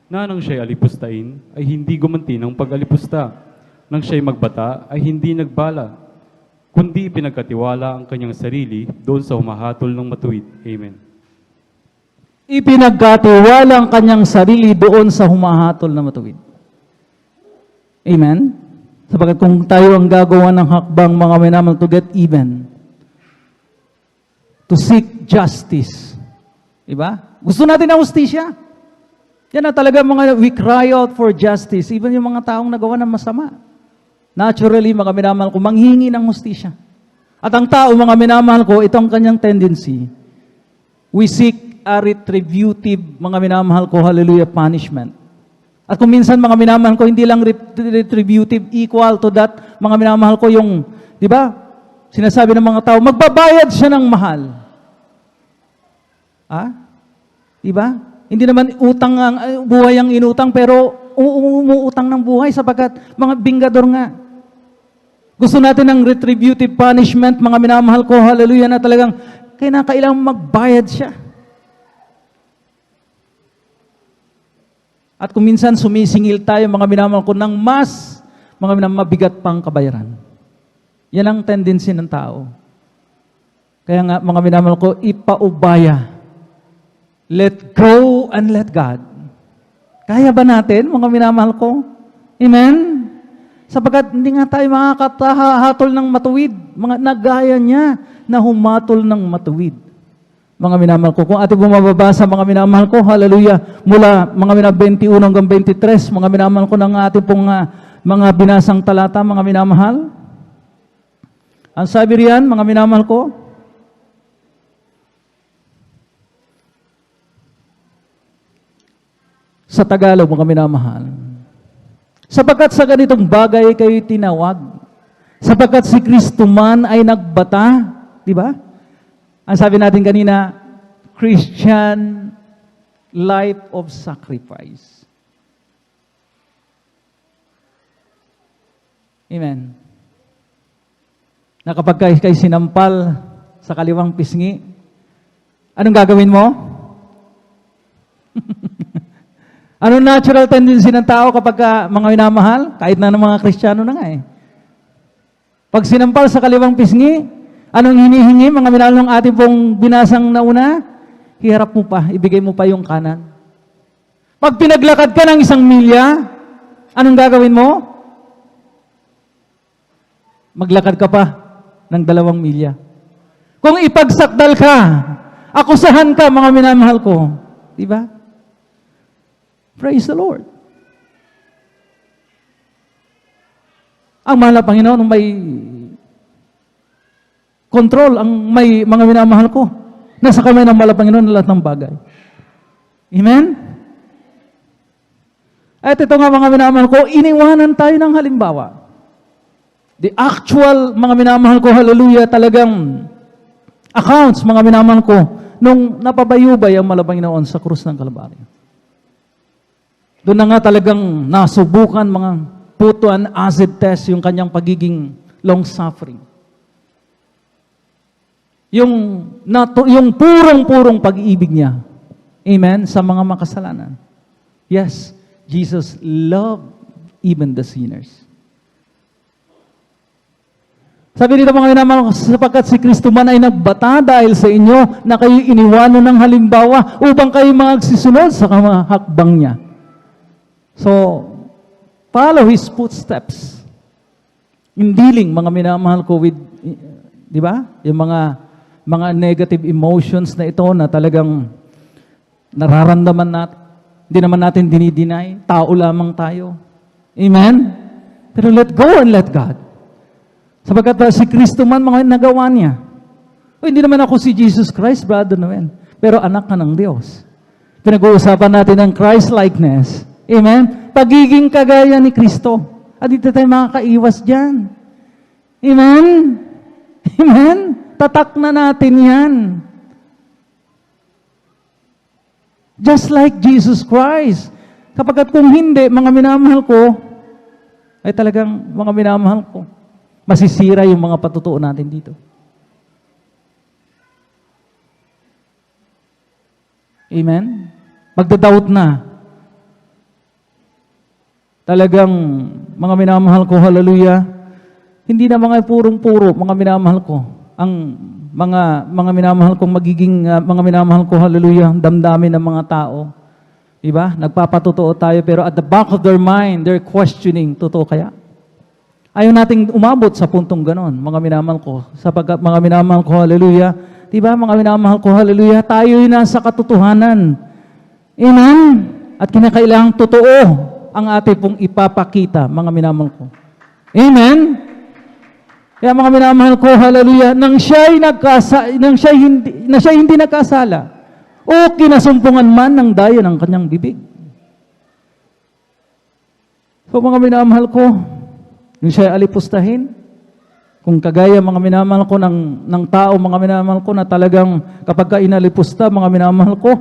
na nang siya'y alipustain, ay hindi gumanti ng pag-alipusta, nang siya'y magbata, ay hindi nagbala, kundi pinagkatiwala ang kanyang sarili doon sa humahatol ng matuwid. Amen. Ipinagkatiwala ang kanyang sarili doon sa humahatol na matuwid. Amen? Sapagkat kung tayo ang gagawa ng hakbang, mga minamahal, to get even, to seek justice, diba? Gusto natin ang hustisya. Yan na talaga mga, we cry out for justice, even yung mga taong nagawa ng masama. Naturally, mga minamahal ko, manghingi ng hustisya. At ang tao, mga minamahal ko, ito ang kanyang tendency. We seek a retributive, mga minamahal ko, hallelujah, punishment. At kung minsan, mga minamahal ko, hindi lang retributive, equal to that, mga minamahal ko, yung, di ba, sinasabi ng mga tao, magbabayad siya ng mahal. Di ba? Hindi naman utang ang buhay ang inutang, pero umuutang ng buhay sapagkat mga binggador nga. Gusto natin ng retributive punishment, mga minamahal ko, hallelujah, na talagang kinakailangan magbayad siya. At kung minsan sumisingil tayo, mga minamahal ko, ng mga mabigat pang kabayaran. Yan ang tendency ng tao. Kaya nga, mga minamahal ko, ipaubaya. Let go and let God. Kaya ba natin, mga minamahal ko? Amen? Sapagkat hindi nga tayo makakahatol ng matuwid. Mga nagaya niya na humatol ng matuwid. Mga minamahal ko, kung ating bumababasa, mga minamahal ko, hallelujah, mula mga 21 hanggang 23, mga minamahal ko ng ating pong mga binasang talata, mga minamahal. Ang sabi riyan, mga minamahal ko, sa Tagalog, mga minamahal, sapagkat sa ganitong bagay kayo tinawag, sapagkat si Kristo man ay nagbata, di ba? Ang sabi natin kanina, Christian life of sacrifice. Amen. Na kapag kayo sinampal sa kaliwang pisngi, anong gagawin mo? Anong natural tendency ng tao kapag mga minamahal? Kahit na ng mga Kristiyano na nga eh. Pag sinampal sa kaliwang pisngi, anong hinihingi, mga minamahal ng ating pong binasang nauna? Hiharap mo pa, ibigay mo pa yung kanan. Pag pinaglakad ka ng 1 milya, anong gagawin mo? Maglakad ka pa ng 2 milya. Kung ipagsakdal ka, akusahan ka, mga minamahal ko. Di ba? Praise the Lord. Ang mahal na Panginoon, may control, ang may mga minamahal ko. Nasa kamay ng mahal na Panginoon lahat ng bagay. Amen? At ito nga, mga minamahal ko, iniwanan tayo ng halimbawa. The actual, mga minamahal ko, hallelujah, talagang accounts, mga minamahal ko, nung napabayubay ang mahal na Panginoon sa krus ng Kalbaryo. Doon na nga talagang nasubukan, mga puto and acid test, yung kanyang pagiging long-suffering. Yung purong-purong pag-ibig niya. Amen? Sa mga makasalanan. Yes, Jesus loved even the sinners. Sabi dito, mga minamahal, sapagkat si Kristo man ay nagbata dahil sa inyo na kayo iniwanan ng halimbawa upang kayo magsisunod sa mga hakbang niya. So, follow His footsteps. In dealing, mga minamahal ko, with, di ba? Yung mga negative emotions na ito na talagang nararamdaman natin. Hindi naman natin dinideny. Tao lamang tayo. Amen? Pero let go and let God. Sapagkat si Kristo man, mga nagawa niya. O, hindi naman ako si Jesus Christ, Brother Noel. Pero anak ka ng Diyos. Pinag-uusapan natin ang Christ-likeness. Amen? Pagiging kagaya ni Kristo. At dito tayo makakaiwas dyan. Amen? Amen? Tatak na natin yan. Just like Jesus Christ. Kapag kung hindi, mga minamahal ko, ay talagang mga minamahal ko, masisira yung mga patutuo natin dito. Amen? Magdadoubt na. Talagang, mga minamahal ko, hallelujah, hindi na mga purong-puro, mga minamahal ko, ang mga minamahal kong magiging, mga minamahal ko, hallelujah, damdamin ng mga tao. Diba? Nagpapatotoo tayo, pero at the back of their mind, they're questioning, totoo kaya? Ayaw nating umabot sa puntong ganon, mga minamahal ko, sapagkat mga minamahal ko, hallelujah, diba, mga minamahal ko, hallelujah, tayo'y nasa katotohanan. Amen? At kinakailangang totoo ang ating pong ipapakita, mga minamahal ko. Amen? Kaya mga minamahal ko, hallelujah, nang siya'y hindi nagkasala, o kinasumpungan man ng daya ng kanyang bibig. So mga minamahal ko, yung siya'y alipustahin, kung kagaya mga minamahal ko ng tao, mga minamahal ko na talagang kapag ka inalipusta, mga minamahal ko,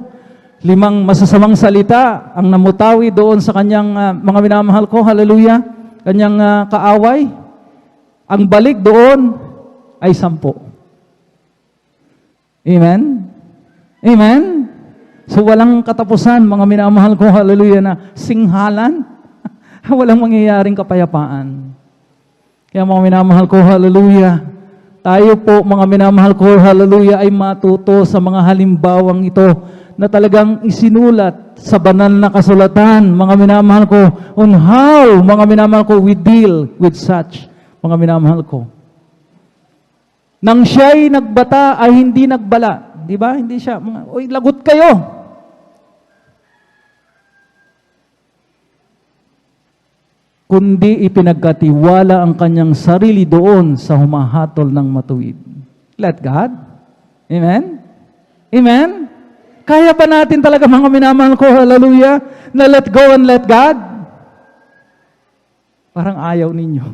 5 masasamang salita ang namutawi doon sa kanyang mga minamahal ko, hallelujah, kanyang kaaway, ang balik doon ay 10. Amen? Amen? So walang katapusan, mga minamahal ko, hallelujah, na singhalan. Walang mangyayaring kapayapaan. Kaya mga minamahal ko, hallelujah, tayo po, mga minamahal ko, hallelujah, ay matuto sa mga halimbawang ito na talagang isinulat sa banal na kasulatan, mga minamahal ko, on how, mga minamahal ko, we deal with such, mga minamahal ko. Nang siya'y nagbata ay hindi nagbala. Di ba? Hindi siya, uy, lagot kayo. Kundi ipinagkatiwala ang kanyang sarili doon sa humahatol ng matuwid. Let God. Amen? Amen? Kaya ba natin talaga, mga minamahal ko, hallelujah, na let go and let God? Parang ayaw ninyo.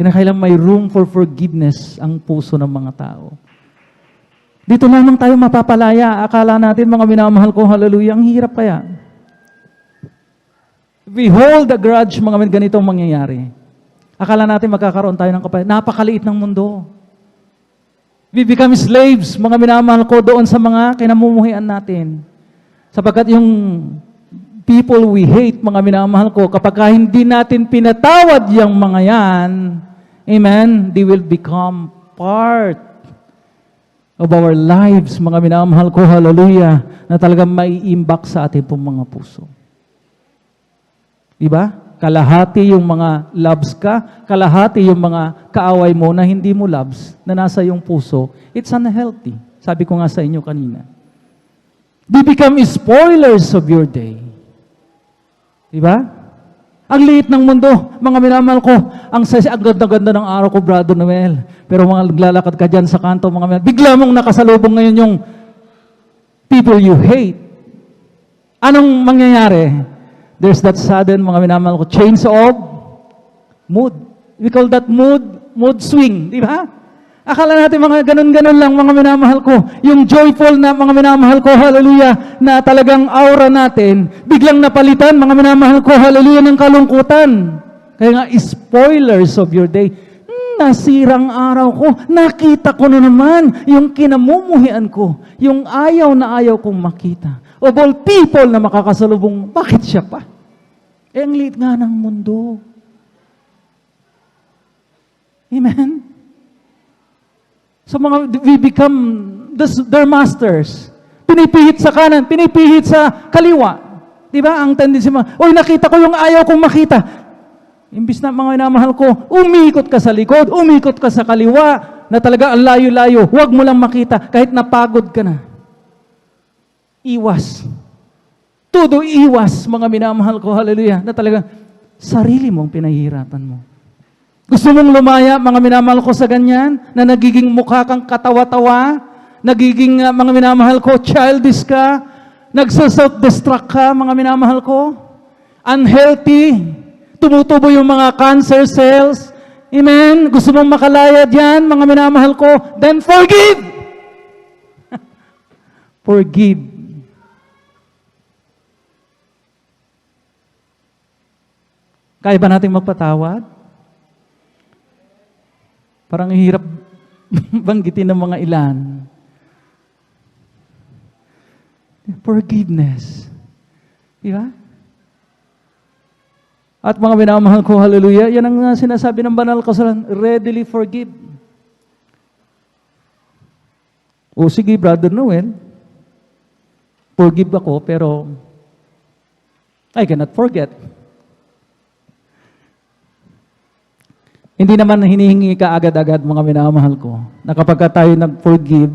Kinakailangan may room for forgiveness ang puso ng mga tao. Dito lamang tayo mapapalaya. Akala natin, mga minamahal ko, hallelujah, ang hirap kaya. We hold a grudge, mga ganitong mangyayari. Akala natin magkakaroon tayo ng kapayapaan. Napakaliit ng mundo. We become slaves, mga minamahal ko, doon sa mga kinamumuhian natin. Sapagkat yung people we hate, mga minamahal ko, kapag hindi natin pinatawad yung mga yan, amen, they will become part of our lives, mga minamahal ko, hallelujah, na talagang maiimbak sa ating pong mga puso. Diba? Kalahati yung mga loves ka, kalahati yung mga kaaway mo na hindi mo loves, na nasa yung puso. It's unhealthy. Sabi ko nga sa inyo kanina. They become spoilers of your day. Diba? Ang liit ng mundo, mga minamahal ko, ang ganda-ganda ng araw ko, Brother Noel. Pero mga naglalakad ka dyan sa kanto, mga minamahal, bigla mong nakasalubong ngayon yung people you hate. Anong mangyayari? There's that sudden, mga minamahal ko, change of mood. We call that mood swing. Di ba? Akala natin mga ganun-ganun lang, mga minamahal ko. Yung joyful na mga minamahal ko, hallelujah, na talagang aura natin, biglang napalitan, mga minamahal ko, hallelujah, ng kalungkutan. Kaya nga, spoilers of your day. Nasirang araw ko, nakita ko na naman yung kinamumuhian ko, yung ayaw na ayaw kong makita. Of all people na makakasalubong, bakit siya pa? Eh, ang liit nga ng mundo. Amen? So we become their masters. Pinipihit sa kanan, pinipihit sa kaliwa. Di ba? Ang tendency mo, oy, nakita ko yung ayaw kong makita. Imbis na mga minamahal ko, umikot ka sa likod, umikot ka sa kaliwa, na talaga ang layo-layo, huwag mo lang makita, kahit napagod ka na. Iwas. Todo iwas, mga minamahal ko, hallelujah, na talaga sarili mong pinahihirapan mo. Gusto mong lumaya, mga minamahal ko, sa ganyan, na nagiging mukha kang katawa-tawa, nagiging, mga minamahal ko, childish ka, nagsa-self-destruct ka, mga minamahal ko, unhealthy, tumutubo yung mga cancer cells, amen, gusto mong makalaya dyan, mga minamahal ko, then forgive! Forgive. Kaya ba natin magpatawad? Parang hirap banggitin ng mga ilan. Forgiveness. Di ba? At mga minamahal ko, hallelujah, yan ang sinasabi ng banal kasulatan, readily forgive. O sige, Brother Noel, forgive ako, pero I cannot forget. Hindi naman hinihingi ka agad-agad, mga minamahal ko, na kapag tayo nag-forgive,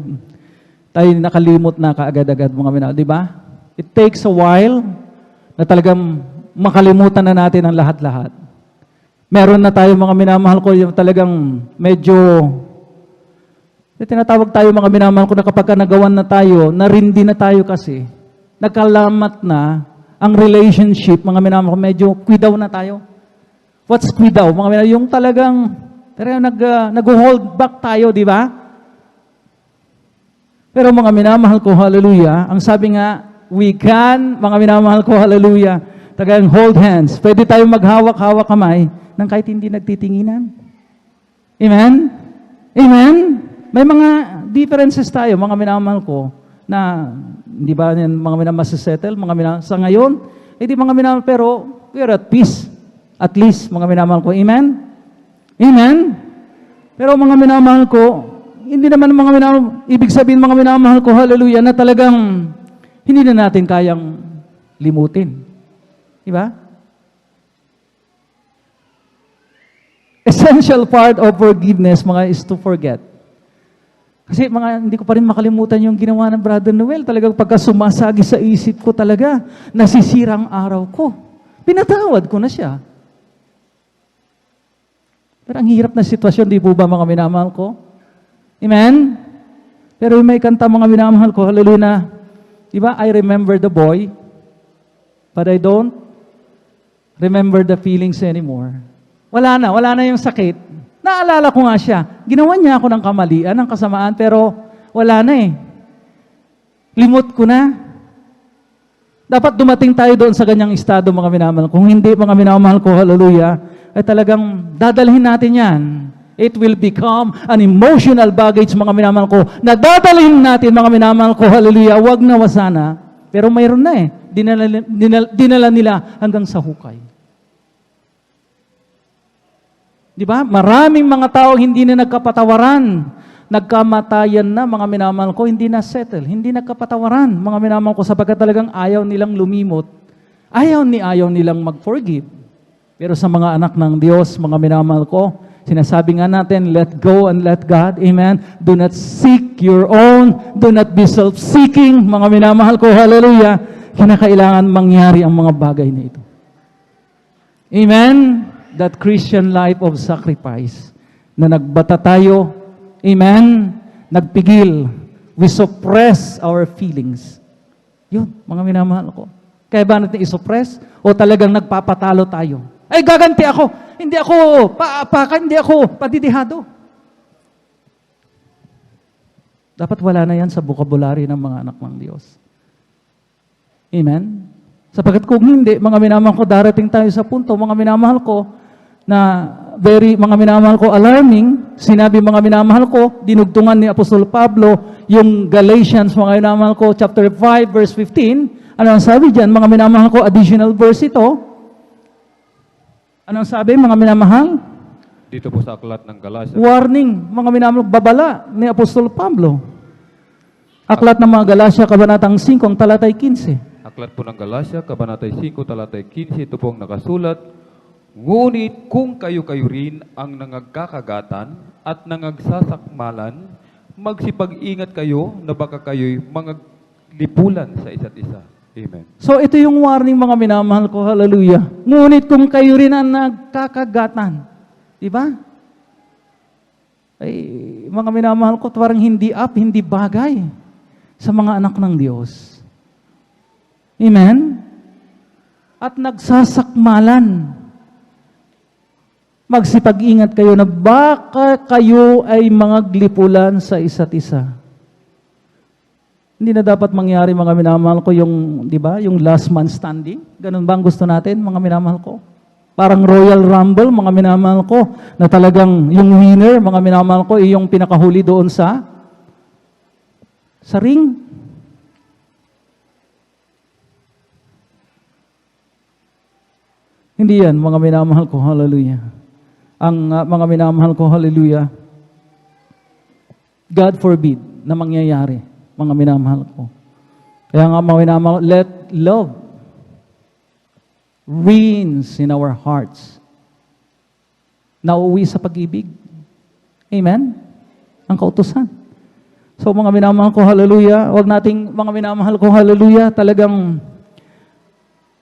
tayo nakalimot na kaagad-agad, mga minamahal. Di ba? It takes a while na talagang makalimutan na natin ang lahat-lahat. Meron na tayo, mga minamahal ko, yung talagang medyo, tinatawag tayo, mga minamahal ko, na kapag nagawan na tayo, narindi na tayo kasi, nagkalamat na ang relationship, mga minamahal ko, medyo kwidaw na tayo. What's kwidaw? Mga minamahal, yung talagang nag-hold back tayo, di ba? Pero mga minamahal ko, hallelujah, ang sabi nga, we can, mga minamahal ko, hallelujah, talagang hold hands. Pwede tayong maghawak-hawak kamay nang kahit hindi nagtitinginan. Amen? Amen? May mga differences tayo, mga minamahal ko, na hindi ba yan mga minamahal settle, mga minamahal sa ngayon, hindi mga minamahal, pero we are at peace. At least, mga minamahal ko. Amen? Amen? Pero mga minamahal ko, hindi naman mga minamahal, ibig sabihin mga minamahal ko, hallelujah, na talagang hindi na natin kayang limutin. Di ba? Essential part of forgiveness, mga, is to forget. Kasi mga, hindi ko pa rin makalimutan yung ginawa ng Brother Noel. Talagang pagka sumasagi sa isip ko talaga, nasisira ang araw ko. Pinatawad ko na siya. Pero ang hirap na sitwasyon, di po ba mga minamahal ko? Amen? Pero may kanta mga minamahal ko, hallelujah na, di ba, I remember the boy, but I don't remember the feelings anymore. Wala na yung sakit. Naalala ko nga siya. Ginawa niya ako ng kamalian, ng kasamaan, pero wala na eh. Limot ko na. Dapat dumating tayo doon sa ganyang estado, mga minamahal. Kung hindi, mga minamahal ko, hallelujah, ay talagang dadalhin natin yan. It will become an emotional baggage, mga minamahal ko, na dadalhin natin, mga minamahal ko, hallelujah, wag na wasana. Pero mayroon na eh. Dinala nila hanggang sa hukay. Di ba? Maraming mga tao hindi na nagkapatawaran. Nagkamatayan na, mga minamahal ko, hindi na settle. Hindi nagkapatawaran, mga minamahal ko, sapagkat talagang ayaw nilang lumimot. Ayaw nilang mag-forgive. Pero sa mga anak ng Diyos, mga minamahal ko, sinasabi nga natin, let go and let God. Amen? Do not seek your own. Do not be self-seeking, mga minamahal ko. Hallelujah. Kinakailangan mangyari ang mga bagay na ito. Amen? That Christian life of sacrifice na nagbata tayo, amen, nagpigil, we suppress our feelings. Yun, mga minamahal ko. Kaya ba natin isuppress? O talagang nagpapatalo tayo? Ay, gaganti ako! Hindi ako paapakan, hindi ako padidihado. Dapat wala na yan sa vocabulary ng mga anak ng Diyos. Amen? Sapagkat kung hindi, mga minamahal ko, darating tayo sa punto, mga minamahal ko, na mga minamahal ko, alarming, sinabi mga minamahal ko, dinugtungan ni Apostol Pablo, yung Galatians, mga minamahal ko, chapter 5, verse 15, ano ang sabi dyan, mga minamahal ko, additional verse ito, ano ang sabi, mga minamahal? Dito po sa aklat ng Galacia. Warning, mga minamahal, babala ni Apostol Pablo. Aklat ng mga Galacia, kabanatang 5, ang talatay 15. Aklat po ng Galacia, kabanatay 5, talatay 15, ito pong nakasulat, ngunit kung kayo-kayo rin ang nangagkakagatan at nangagsasakmalan, magsipag-ingat kayo na baka kayo'y mga lipulan sa isa't isa. Amen. So ito yung warning, mga minamahal ko, hallelujah. Ngunit kung kayo rin ang nagkakagatan, di ba? Ay, mga minamahal ko, parang hindi hindi bagay sa mga anak ng Diyos. Amen? At nagsasakmalan. Magsipag-ingat kayo na baka kayo ay mga glipulan sa isa't isa. Hindi na dapat mangyari, mga minamahal ko, yung, di ba, yung last man standing. Ganun ba ang gusto natin, mga minamahal ko? Parang Royal Rumble, mga minamahal ko, na talagang yung winner, mga minamahal ko, yung pinakahuli doon sa ring. Hindi yan, mga minamahal ko, hallelujah. Ang mga minamahal ko, hallelujah, God forbid na mangyayari, mga minamahal ko. Kaya nga, mga minamahal, let love reigns in our hearts. Nauuwi sa pag-ibig. Amen? Ang kautusan. So, mga minamahal ko, hallelujah, wag nating, mga minamahal ko, hallelujah, talagang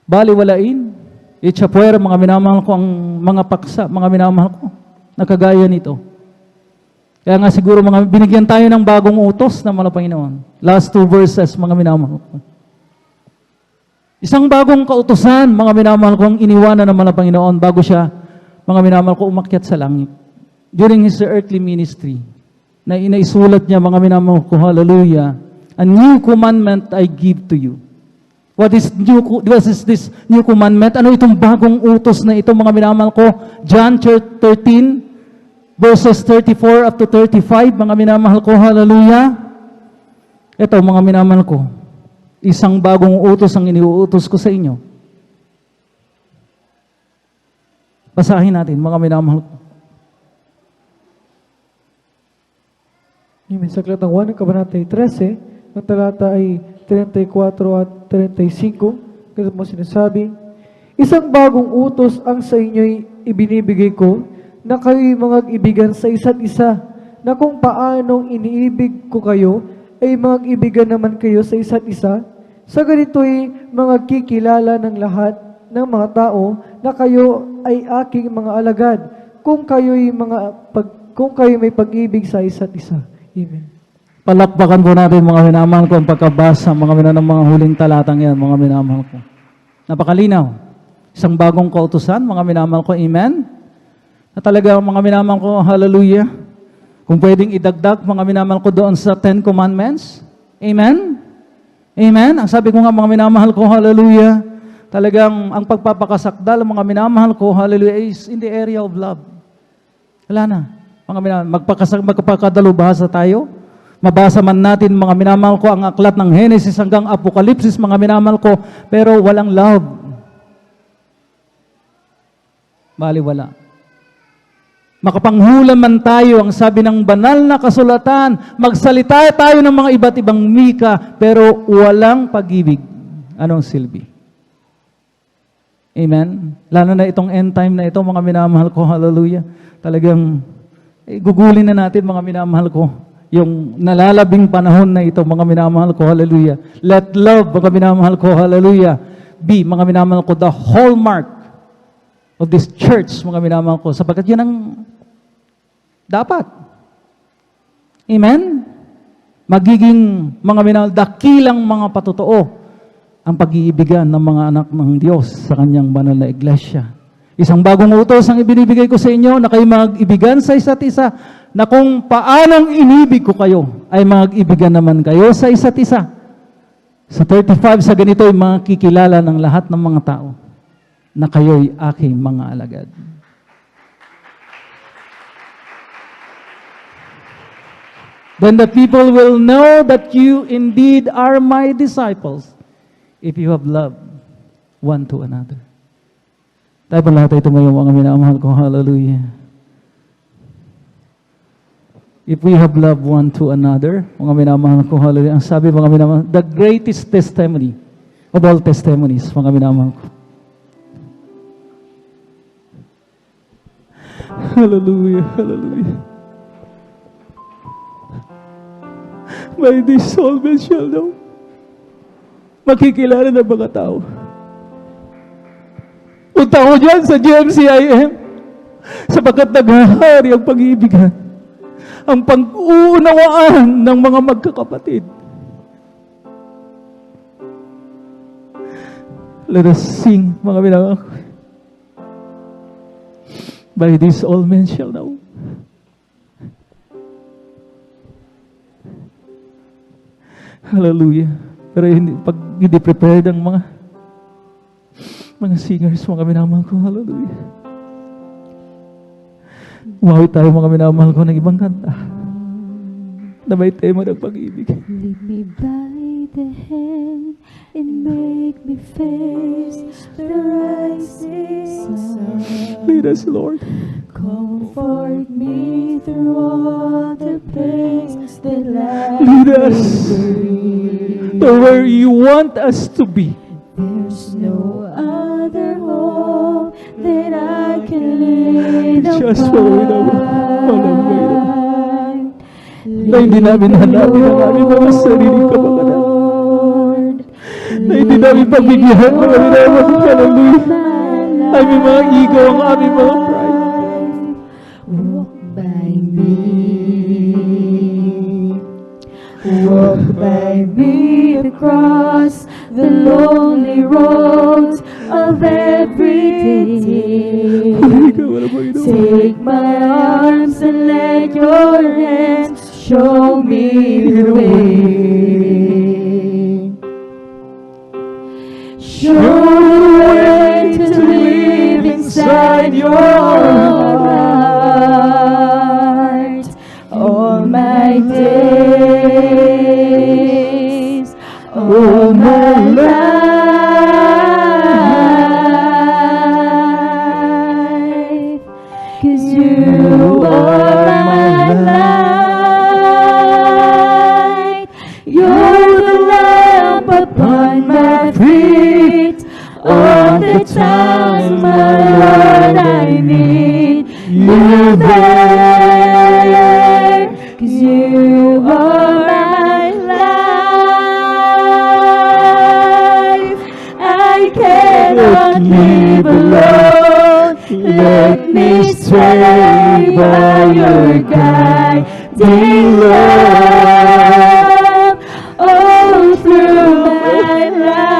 baliwalain. Itchapuera, mga minamahal ko, ang mga paksa, mga minamahal ko, nakagaya nito. Kaya nga siguro, mga binigyan tayo ng bagong utos na mga Panginoon. Last 2 verses, mga minamahal ko. Isang bagong kautusan, mga minamahal ko, ang iniwanan ng mga Panginoon bago siya, mga minamahal ko, umakyat sa langit. During His earthly ministry, na inaisulat niya, mga minamahal ko, hallelujah, a new commandment I give to you. What is this new commandment? Ano itong bagong utos na ito, mga minamahal ko? John 13, verses 34 up to 35, mga minamahal ko, hallelujah. Ito, mga minamahal ko, isang bagong utos ang iniuutos ko sa inyo. Basahin natin, mga minamahal ko. Amen. Sa aklat ng 1 ng kabanata 13, ang talata ay 34 at 35, kasi mo sinasabi, isang bagong utos ang sa inyo'y ibinibigay ko, na kayo'y mga ibigan sa isa't isa, na kung paanong iniibig ko kayo, ay mag-ibigan naman kayo sa isa't isa. Sa ganito'y mga kikilala ng lahat ng mga tao na kayo ay aking mga alagad, kung kayo'y may pag-ibig sa isa't isa. Amen. Palakpakan po natin, mga minamahal ko, ang pagkabasa, mga minamahal ng mga huling talatang yan, mga minamahal ko. Napakalinaw. Isang bagong kautusan, mga minamahal ko, amen? Na talaga, mga minamahal ko, hallelujah. Kung pwedeng idagdag, mga minamahal ko, doon sa 10 Commandments, amen? Amen? Ang sabi ko nga, mga minamahal ko, hallelujah, talagang ang pagpapakasakdal, mga minamahal ko, hallelujah, is in the area of love. Wala na. Mga minamahal, magpapakadalubhasa tayo. Mabasa man natin, mga minamahal ko, ang aklat ng Genesis hanggang Apokalipsis, mga minamahal ko, pero walang love. Baliwala. Makapanghulan man tayo, ang sabi ng banal na kasulatan, magsalita tayo ng mga iba't ibang wika, pero walang pag-ibig. Anong silbi? Amen? Lalo na itong end time na ito, mga minamahal ko, hallelujah. Talagang, gugulin na natin, mga minamahal ko, yung nalalabing panahon na ito, mga minamahal ko, hallelujah. Let love, mga minamahal ko, hallelujah, be, mga minamahal ko, the hallmark of this church, mga minamahal ko, sapagkat yun ang dapat. Amen? Magiging, mga minamahal, dakilang mga patotoo ang pag-iibigan ng mga anak ng Diyos sa kanyang banal na iglesia. Isang bagong utos ang ibinibigay ko sa inyo na kayo mag-ibigan sa isa't isa, na kung paanong inibig ko kayo, ay mag-ibigan naman kayo sa isa't isa. Sa 35, sa ganito ay makikilala ng lahat ng mga tao na kayo'y aking mga alagad. Then the people will know that you indeed are my disciples if you have love one to another. Tayo pa lahat ay tumayo, mga minamahal ko, hallelujah. If we have love one to another, mga minamahal ko, hallelujah, ang sabi, mga minamahal, the greatest testimony of all testimonies, mga minamahal ko. Hallelujah, hallelujah. By this all men shall know. Makikilala ng mga tao. Punta ko dyan sa GMCIM sapagkat naghahari ang pag-iibigan, ang pag-uunawaan ng mga magkakapatid. Let us sing, mga minamahal ko. By this all men shall know. Hallelujah. Pero pag hindi prepared ang mga singers, mga minamahal ko, hallelujah. Umawi tayo, mga minamahal ko, ng ibang kanta na may tema ng pag-ibig. Lead me by the hand and make me face the rising sun. Lead us, Lord. Comfort me through all the pains that lie. Lead us to where you want us to be. There's no other hope that I can lead Just for we know, upon. Na hindi namin hanapin ang aming mga sariling kapakanan. Na hindi namin pagbigyan ng aming mga hallelujah. Aming mga ego, ang aming mga pride. Walk by me. Walk by me across the lonely roads of every day. Take my arms and let your hands show me the way. Show the way to live inside your heart. You're the lamp upon my feet. All the time, my Lord, I need you there. 'Cause you are my life. I cannot live alone. Let me stay by your guiding love all through my life.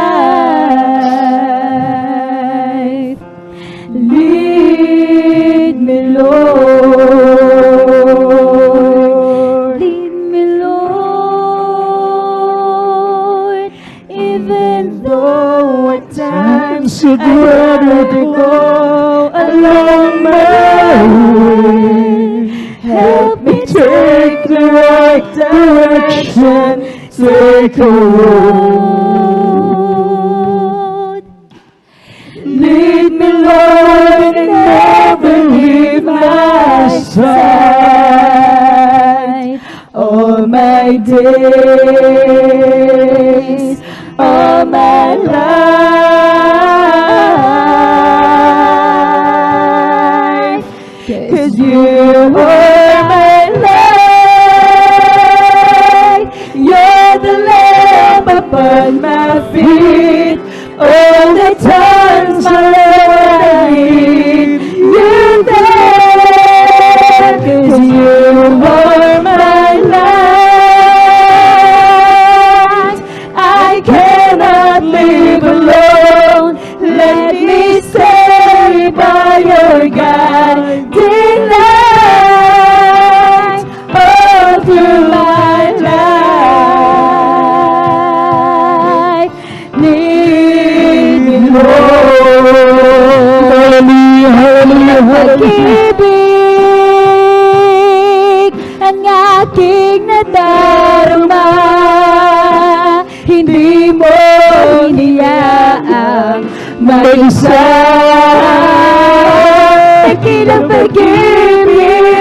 Lead me, Lord. Lead me, Lord. Even though at times I'd rather go along my way. Help me take the right direction. Take a road. Lead me, Lord, and never leave my side. All my days, all my life. 'Cause you are my light. You're the lamp upon my feet. All the times, my Lord, I need you there. 'Cause you are my light. I cannot live alone. Let me stay by your guiding light all through my life. Lead me, Lord. Hallelujah, hallelujah, hallelujah. Pag-ibig ang aking nadarama. Hindi mo hiniyaang mag-isa. Dakilang pag-ibig,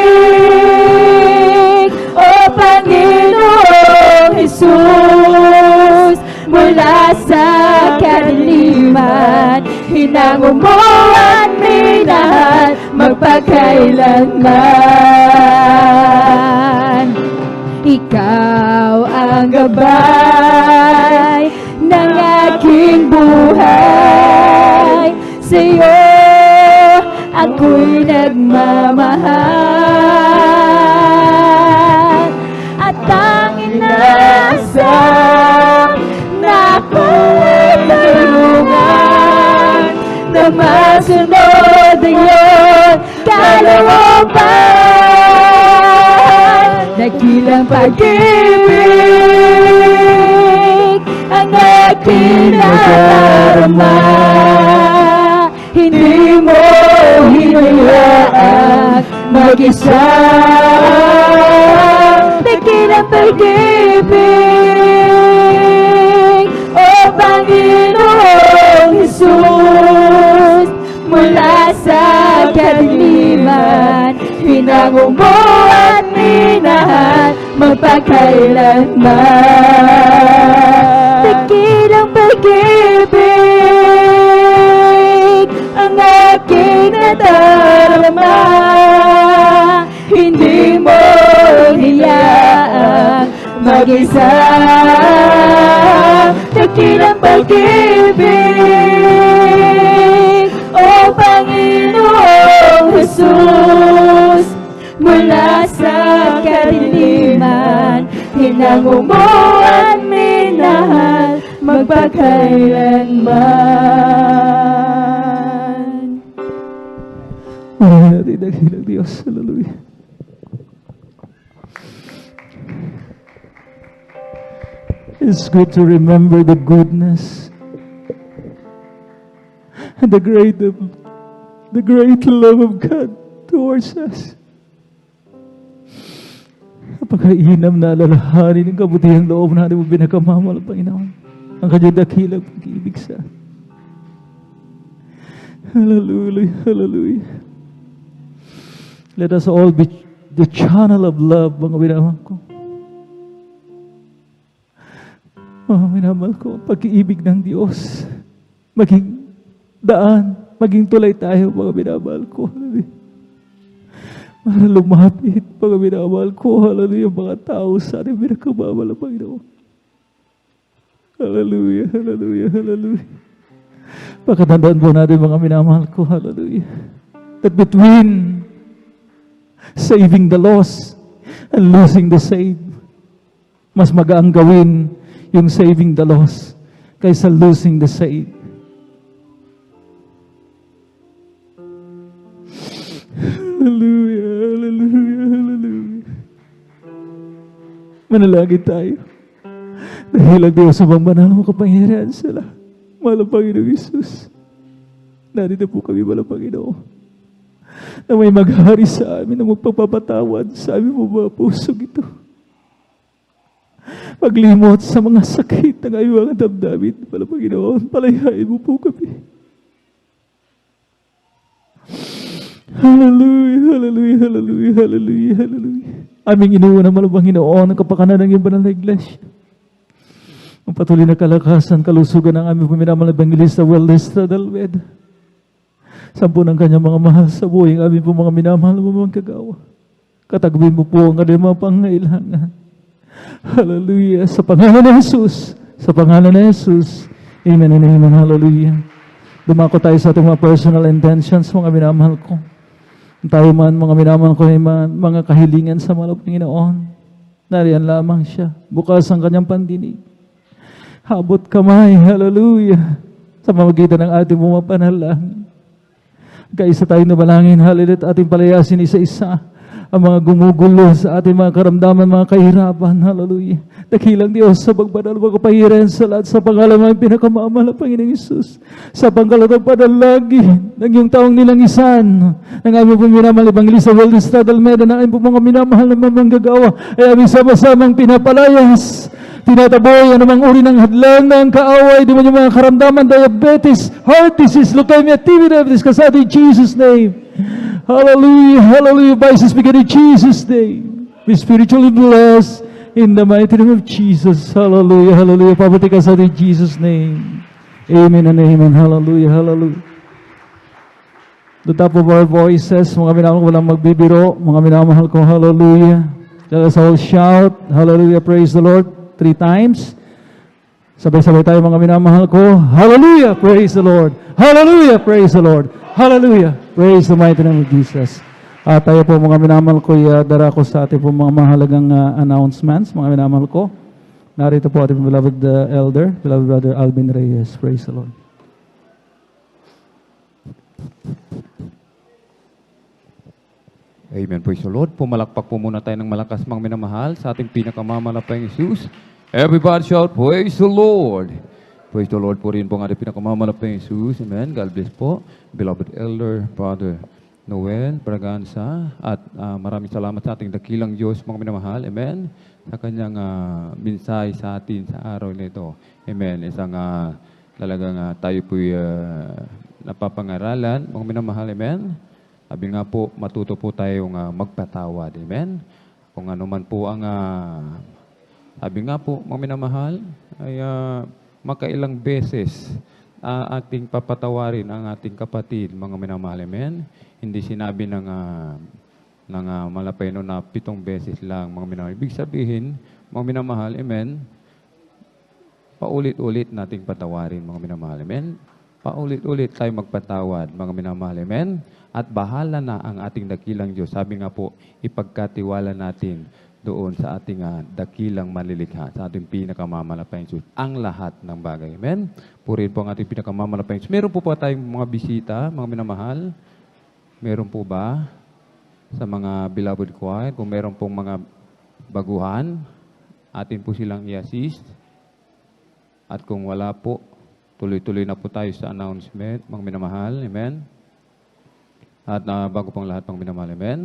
O Panginoong Jesus, mula sa kadiliman, hinango mo ang minahal magpakailanman. Ikaw ang gabay ng aking buhay. Sa'yo ako'y nagmamahal. At ang inaasam na ako'y tulungan na masunod ang iyong kalooban. Dakilang pag-ibig ang aking nadarama. Hindi mo hinayaan mag-isa. Dakilang pag-ibig, O Panginoong Jesus, mula sa kadiliman, hinango mo at minahal magpakailanman. Dakilang pag-ibig ang aking nadarama. Hindi mo hiyaang mag-isa. Dakilang pag-ibig, O Panginoong Jesus, mula sa kadiliman, hinango mo at minahal magpakailanman. Purihin natin ang dakilang Diyos. Hallelujah. It's good to remember the goodness and the great love of God towards us. Napakainam na alalahanin ng kabutihang loob natin mo pinakamamahal, Panginoon. Ang kanyang dakilang pag-ibig sa atin. Hallelujah, hallelujah. Let us all be the channel of love, mga binamang ko. Mga minamahal ko, ang pag-iibig ng Diyos, maging daan, maging tulay tayo, mga minamahal ko. Hallelujah. Para lumapit, mga minamahal ko, hallelujah, mga tao sa ating pinagkamamahal ng Panginoon. Hallelujah, hallelujah, hallelujah. Pagkatandaan po natin, mga minamahal ko, hallelujah, that between saving the lost and losing the saved, mas magaang gawin yung saving the lost kaysa losing the saved. Hallelujah, hallelujah, hallelujah. Manalangin tayo. Dahil ang Diyos sa mga banal mo kapangyarihan sa lahat. Mahal ang Panginoong Isus. Narito po kami, mahal ang Panginoon, na may maghari sa amin, na magpapapatawad sa amin mo mga pusong ito. Paglimot sa mga sakit ng aming mga damdamin, mahal ang Panginoon, palayain mo po kami. Hallelujah, hallelujah, hallelujah, hallelujah, hallelujah. Aming inuuna, mahal ang Panginoon, ang kapakanan ng iyong banal na iglesia. Ang patuloy na kalakasan, kalusugan ng aming puminamang Evangelista Wellness Tradalwed. Sampu ng kanyang mga mahal sa buhay, ang aming po mga minamahal mo mga kagawa. Katagubin mo po ang kanyang mga pangailangan. Hallelujah. Sa pangalan ng Jesus, sa pangalan ng Jesus. Amen and amen. Hallelujah. Dumako tayo sa ating mga personal intentions, mga minamahal ko. Tayo man, mga minamahal ko, mga kahilingan sa mga Panginoon. Nariyan lamang siya. Bukas ang kanyang pandinig. Habot kamay, hallelujah, sa pamamagitan ng ating mga panalangin. Kaisa tayong nabalangin, hallelujah, at ating palayasin isa-isa ang mga gumugulo sa ating mga karamdaman, mga kahirapan, hallelujah. Dakilang Diyos sa pagbanal, magpahiran sa lahat, sa pangalan ng pinakamamahal na Panginoong Isus, sa pangkalatang panalangin ng iyong taong nilangisan, ng aming pong minamahal Evangelista Wellness Tradalmeda, ng aming pong mga minamahal na mamanggagawa, ay aming sama-samang pinapalayas, tinataboy anumang uri ng hadlang ng kaaway, di man yung mga karamdaman, diabetes, heart disease, leukemia, TB diabetes, kasado in Jesus' name. Hallelujah, hallelujah, vices begin in Jesus' name. Be spiritually blessed in the mighty name of Jesus. Hallelujah, hallelujah, pabati kasado in Jesus' name. Amen and amen, hallelujah, hallelujah. The top of our voices, mga minamahal ko, walang magbibiro, mga minamahal ko, hallelujah. Let us all shout, hallelujah, praise the Lord, 3 times. Sabay-sabay tayo, mga minamahal ko, hallelujah, praise the Lord, hallelujah, praise the Lord, hallelujah, praise the mighty name of Jesus. At tayo po, mga minamahal ko, dara ko sa ating po mga mahalagang announcements, mga minamahal ko. Narito po ating beloved elder, beloved brother Alvin Reyes. Praise the Lord. Amen. Praise the Lord. Pumalakpak po muna tayo ng malakas, mga minamahal, sa ating pinakamamalapayang Jesus. Everybody shout, praise the Lord. Praise the Lord po rin po ang ating pinakamamalapayang Jesus. Amen. God bless po. Beloved elder, brother Noel Braganza. At maraming salamat sa ating dakilang Diyos, mga minamahal. Amen. Sa kanyang mensahe sa atin sa araw na ito. Amen. Isang talagang tayo po'y napapangaralan, mga minamahal. Amen. Sabi nga po, matuto po tayong magpatawad. Amen. Kung ano man po ang, sabi nga po, mga minamahal, ay makailang beses ating papatawarin ang ating kapatid, mga minamahal. Amen. Hindi sinabi ng malapay no na 7 beses lang, mga minamahal. Ibig sabihin, mga minamahal, amen, paulit-ulit nating patawarin, mga minamahal. Amen. Paulit-ulit tayo magpatawad, mga minamahal. Amen. At bahala na ang ating dakilang Diyos. Sabi nga po, ipagkatiwala natin doon sa ating dakilang manlilikha, sa ating pinakamamalapayang Diyos, ang lahat ng bagay. Amen? Purihin po ang ating pinakamamalapayang Diyos. Meron po ba tayong mga bisita, mga minamahal? Meron po ba sa mga beloved choir? Kung meron pong mga baguhan, atin po silang i-assist. At kung wala po, tuloy-tuloy na po tayo sa announcement, mga minamahal. Amen? At bago pang lahat, mga minamahal. Amen?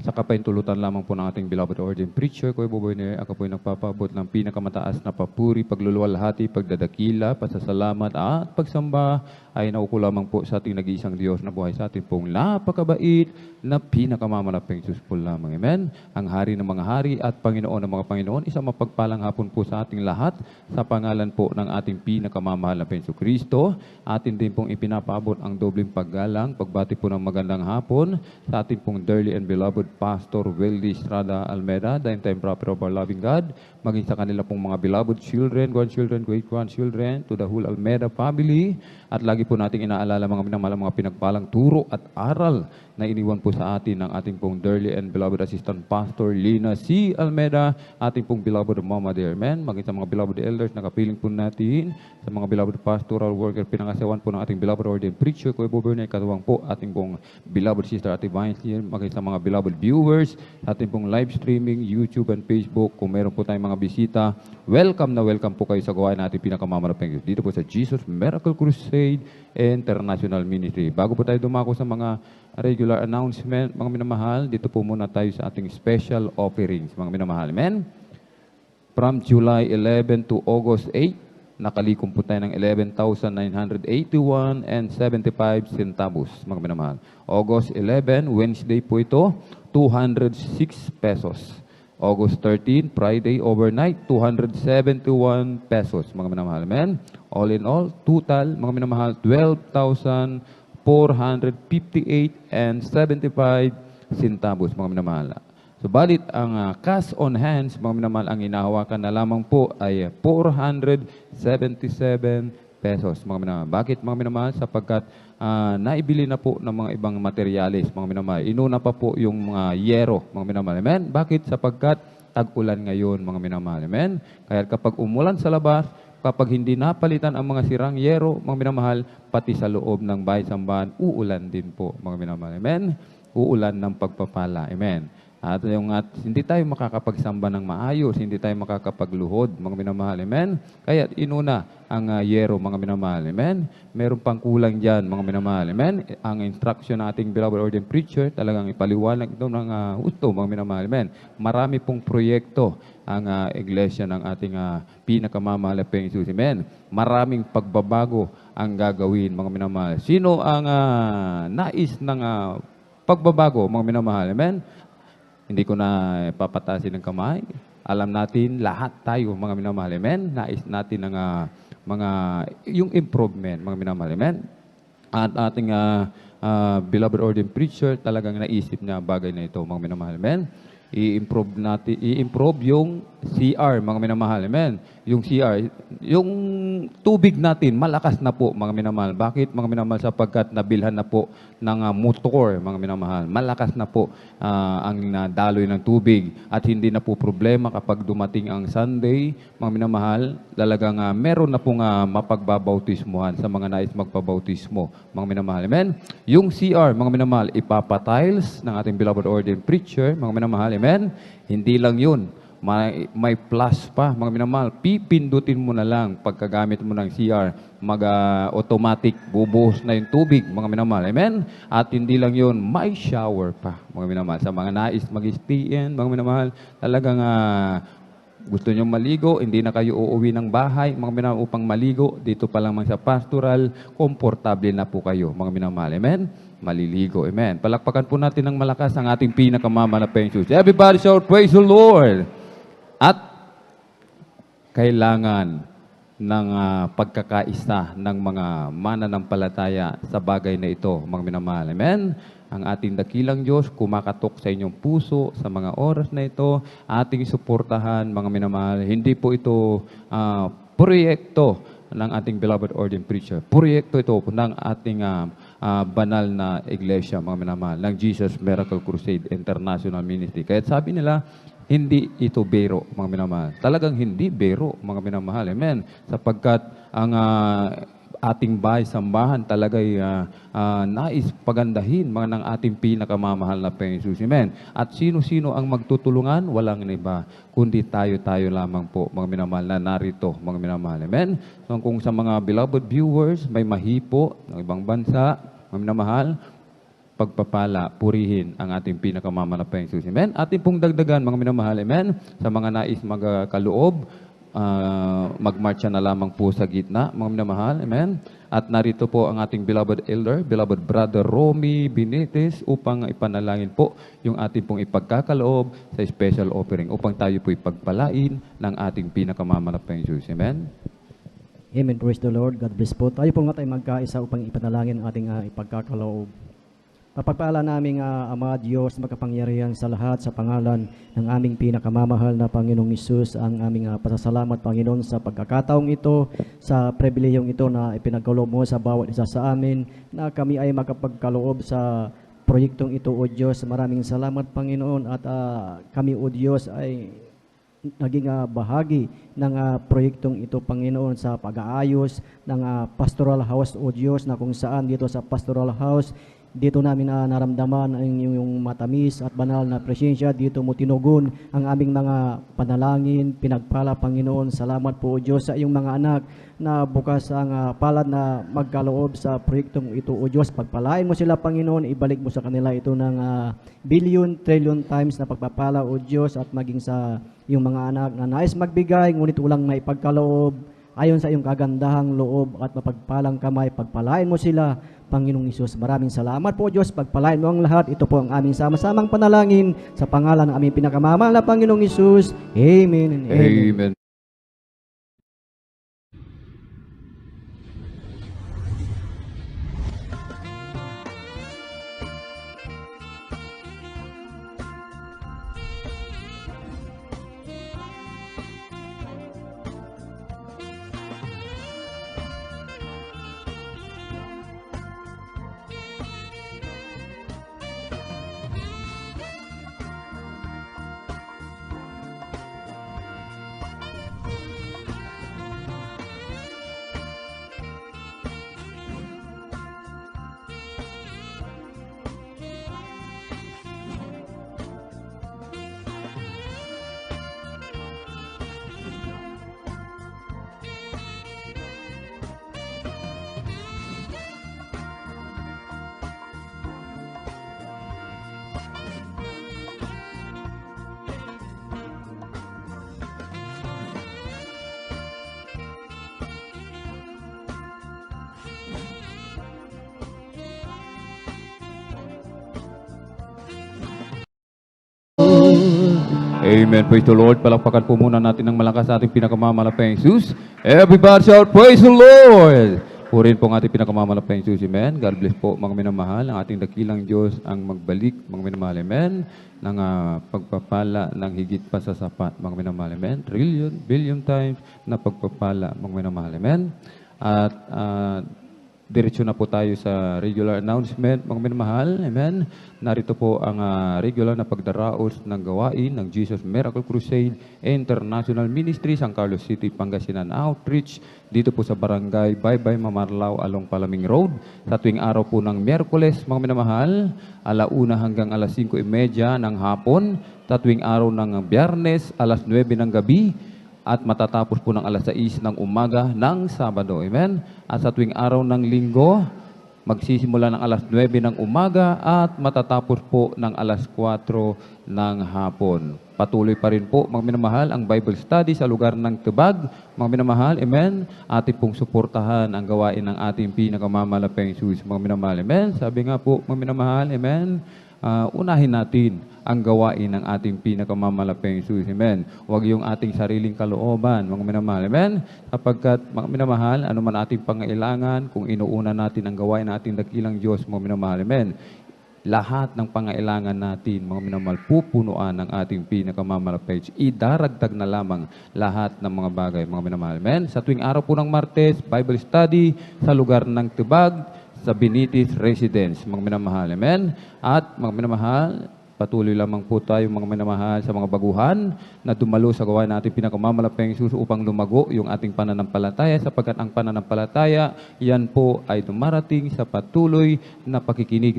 Sa kapaintulutan lamang po ng ating beloved ordained preacher, Kuya Boboy Neri, ako po ay nagpapabot ng pinakamataas na papuri, pagluluwalhati, pagdadakila, pasasalamat at pagsamba ay nauko lamang po sa ating nag-iisang Diyos na buhay sa ating pong napakabait na pinakamamalaping Diyos po lamang. Amen. Ang hari ng mga hari at Panginoon ng mga Panginoon, isang mapagpalang hapon po sa ating lahat sa pangalan po ng ating pinakamamahal na Penso Kristo. Atin din pong ipinapaabot ang dobleng paggalang, pagbati po ng magandang hapon sa ating pong dearly and beloved Pastor Weldy Estrada Almeda, the time prophet of our loving God, maging sa kanila pong mga beloved children, grandchildren, great-grandchildren, to the whole Almeda family, at lagi po nating inaalala mga minamahal mga pinagpalang turo at aral na iniwan po sa atin ng ating pong dearly and beloved Assistant Pastor Lina C. Almeda, ating pong beloved Mama Dear, amen. Maging sa mga beloved elders na kapiling po natin, sa mga beloved pastoral worker, pinangasawan po ng ating beloved ordained preacher, Kuya Boboy Neri, katuwang po ating pong beloved sister Ate Vines, maging sa mga beloved viewers, sa ating pong live streaming, YouTube and Facebook, kung meron po tayong mga bisita, welcome na welcome po kayo sa gawain natin pinakamamalaping dito po sa Jesus Miracle Crusade International Ministry. Bago po tayo dumako sa mga regular announcement, mga minamahal, dito po muna tayo sa ating special offerings, mga minamahal. Amen? From July 11 to August 8, nakalikom po tayo ng 11,981 and 75 centavos, mga minamahal. August 11, Wednesday po ito, 206 pesos. August 13, Friday overnight, 271 pesos, mga minamahal. Amen? All in all, total, mga minamahal, 12,458 and 75 centavos, mga minamahal. Subalit, ang cash on hands, mga minamahal, ang inahawakan na lamang po ay 477 pesos, mga minamahal. Bakit, mga minamahal? Sapagkat naibili na po ng mga ibang materialis, mga minamahal. Inuna pa po yung mga yero, mga minamahal. Amen? Bakit? Sapagkat tag-ulan ngayon, mga minamahal. Amen? Kaya kapag umulan sa labas, kapag hindi napalitan ang mga sirang yero, mga minamahal, pati sa loob ng bahay-sambahan, uulan din po, mga minamahal. Amen? Uulan ng pagpapala. Amen? At hindi tayo makakapagsamba ng maayos, hindi tayo makakapagluhod, mga minamahal. Amen? Kaya inuna ang yero, mga minamahal. Amen? Meron pang kulang dyan, mga minamahal. Amen? Ang instruction ng ating beloved ordained preacher, talagang ipaliwanag ito ng gusto, mga minamahal. Amen? Marami pong proyekto ang iglesia ng ating pinakamamahal na Panginoon. Amen? Maraming pagbabago ang gagawin, mga minamahal. Sino ang nais ng pagbabago, mga minamahal? Amen? Hindi ko na papatasin ng kamay. Alam natin, lahat tayo, mga minamahal. Amen? Nais natin ng yung improvement, mga minamahal. Amen? At ating beloved ordained preacher, talagang naisip niya bagay na ito, mga minamahal. Amen? I-improve yung CR, mga minamahal. Amen? Yung CR, yung tubig natin, malakas na po, mga minamahal. Bakit, mga minamahal? Sapagkat nabilhan na po ng motor, mga minamahal. Malakas na po ang daloy ng tubig at hindi na po problema kapag dumating ang Sunday, mga minamahal. Talagang meron na pong mapagbabautismuhan sa mga nais magpabautismo, mga minamahal. Amen? Yung CR, mga minamahal, ipapatiles ng ating beloved ordained preacher, mga minamahal. Amen? Hindi lang yun. May plus pa, mga minamahal. Pipindutin mo na lang pagkagamit mo ng CR, automatic, bubuhos na yung tubig, mga minamahal. Amen? At hindi lang yun, may shower pa, mga minamahal. Sa mga nais mag-stay-in, mga minamahal, talagang gusto nyo maligo, hindi na kayo uuwi ng bahay, mga minamahal, upang maligo, dito pa lamang sa pastoral, komportable na po kayo, mga minamahal. Amen? Maliligo. Amen? Palakpakan po natin ng malakas ang ating pinakamamahal na Panginoon. Everybody shout, praise the Lord! At kailangan ng pagkakaisa ng mga mananampalataya sa bagay na ito, mga minamahal. Amen? Ang ating dakilang Diyos kumakatok sa inyong puso sa mga oras na ito, ating suportahan, mga minamahal. Hindi po ito proyekto ng ating beloved ordained preacher. Proyekto ito ng ating banal na iglesia, mga minamahal, ng Jesus Miracle Crusade International Ministry. Kaya sabi nila, hindi ito biro, mga minamahal. Talagang hindi biro, mga minamahal. Amen? Sapagkat ang ating bahay-sambahan talaga'y nais pagandahin mga ng ating pinakamamahal na Panginoon. Amen? At sino-sino ang magtutulungan? Walang iba, kundi tayo-tayo lamang po, mga minamahal, na narito, mga minamahal. Amen? So kung sa mga beloved viewers, may mahipo ng ibang bansa, mga minamahal, pagpapala, purihin ang ating pinakamamalapayang Jesus. Amen? Ating pong dagdagan, mga minamahal, amen? Sa mga nais magkaloob, magmarcha na lamang po sa gitna, mga minamahal, amen? At narito po ang ating beloved elder, beloved brother Romy Benitez upang ipanalangin po yung ating pong ipagkakaloob sa special offering upang tayo po ipagpalain ng ating pinakamamalapayang Jesus. Amen? Amen. Praise the Lord. God bless po. Tayo po nga tayo magkaisa upang ipanalangin ang ating ipagkakaloob. Papagpala naming Ama Diyos, magkapangyarihan sa lahat sa pangalan ng aming pinakamamahal na Panginoong Hesus, ang aming pasasalamat, Panginoon, sa pagkakataong ito, sa pribilehiyong ito na ipinagkaloob mo sa bawat isa sa amin, na kami ay makapagkaloob sa proyektong ito, O Diyos. Maraming salamat, Panginoon, at kami, O Diyos, ay naging bahagi ng proyektong ito, Panginoon, sa pag-aayos ng pastoral house, O Diyos, na kung saan dito sa pastoral house, dito namin naramdaman ang iyong matamis at banal na presensya. Dito mo tinugon ang aming mga panalangin, pinagpala, Panginoon. Salamat po, O Diyos, sa iyong mga anak na bukas ang palad na magkaloob sa proyektong ito, O Diyos. Pagpalain mo sila, Panginoon, ibalik mo sa kanila ito ng billion, trillion times na pagpapala, O Diyos, at maging sa iyong mga anak na nais magbigay, ngunit walang maipagkaloob ayon sa iyong kagandahang loob at mapagpalang kamay. Pagpalain mo sila, Panginoong Hesus. Maraming salamat po, Diyos. Pagpalain mo ang lahat. Ito po ang aming sama-samang panalangin sa pangalan ng aming pinakamamahal na Panginoong Hesus. Amen and amen. Amen. Amen. Praise the Lord. Palakpakan po muna natin ng malakas sa ating pinakamamalapayang Jesus. Everybody shout, praise the Lord! Purin po ang ating pinakamamalapayang Jesus. Amen. God bless po, mga minamahal. Ang ating dakilang Diyos ang magbalik, mga minamahal. Amen. Ng pagpapala ng higit pa sa sapat, mga minamahal. Amen. Trillion, billion times na pagpapala, mga minamahal. Amen. At diretso na po tayo sa regular announcement, mga minamahal. Amen. Narito po ang regular na pagdaraos ng gawain ng Jesus Miracle Crusade International Ministry, San Carlos City, Pangasinan Outreach, dito po sa Barangay Baybay, Mamarlao, along Palaming Road, sa tuwing araw po ng Miyerkules, mga minamahal, 1:00 hanggang 5:30 ng hapon, sa tuwing araw ng Biyernes, 9:00 ng gabi, at matatapos po ng 6:00 ng umaga ng Sabado. Amen? At sa tuwing araw ng Linggo, magsisimula ng 9:00 ng umaga at matatapos po ng 4:00 ng hapon. Patuloy pa rin po, mga minamahal, ang Bible study sa lugar ng Tubag. Mga minamahal, amen? Ating pong suportahan ang gawain ng ating pinakamamalapayang Jesus. Mga minamahal, amen? Sabi nga po, mga minamahal, amen? Unahin natin ang gawain ng ating pinakamamalapayang Jesus. Amen. Huwag yung ating sariling kalooban, mga minamahal. Amen. Sapagkat, mga minamahal, ano man ating pangailangan, kung inuuna natin ang gawain ng ating dakilang Diyos, mga minamahal. Amen. Lahat ng pangailangan natin, mga minamahal, pupunuan ng ating pinakamamalapayang Jesus. Idaragdag na lamang lahat ng mga bagay, mga minamahal. Amen. Sa tuwing araw po ng Martes, Bible study sa lugar ng Tubag, sa Benitez Residence, mga minamahal. Amen. At mga minamahal, Patuloy lamang po tayo mga minamahal sa mga baguhan na dumalo sa gawain natin pinakamamalapeng Jesus upang lumago yung ating pananampalataya sapagkat ang pananampalataya, yan po ay dumarating sa patuloy na pakikinig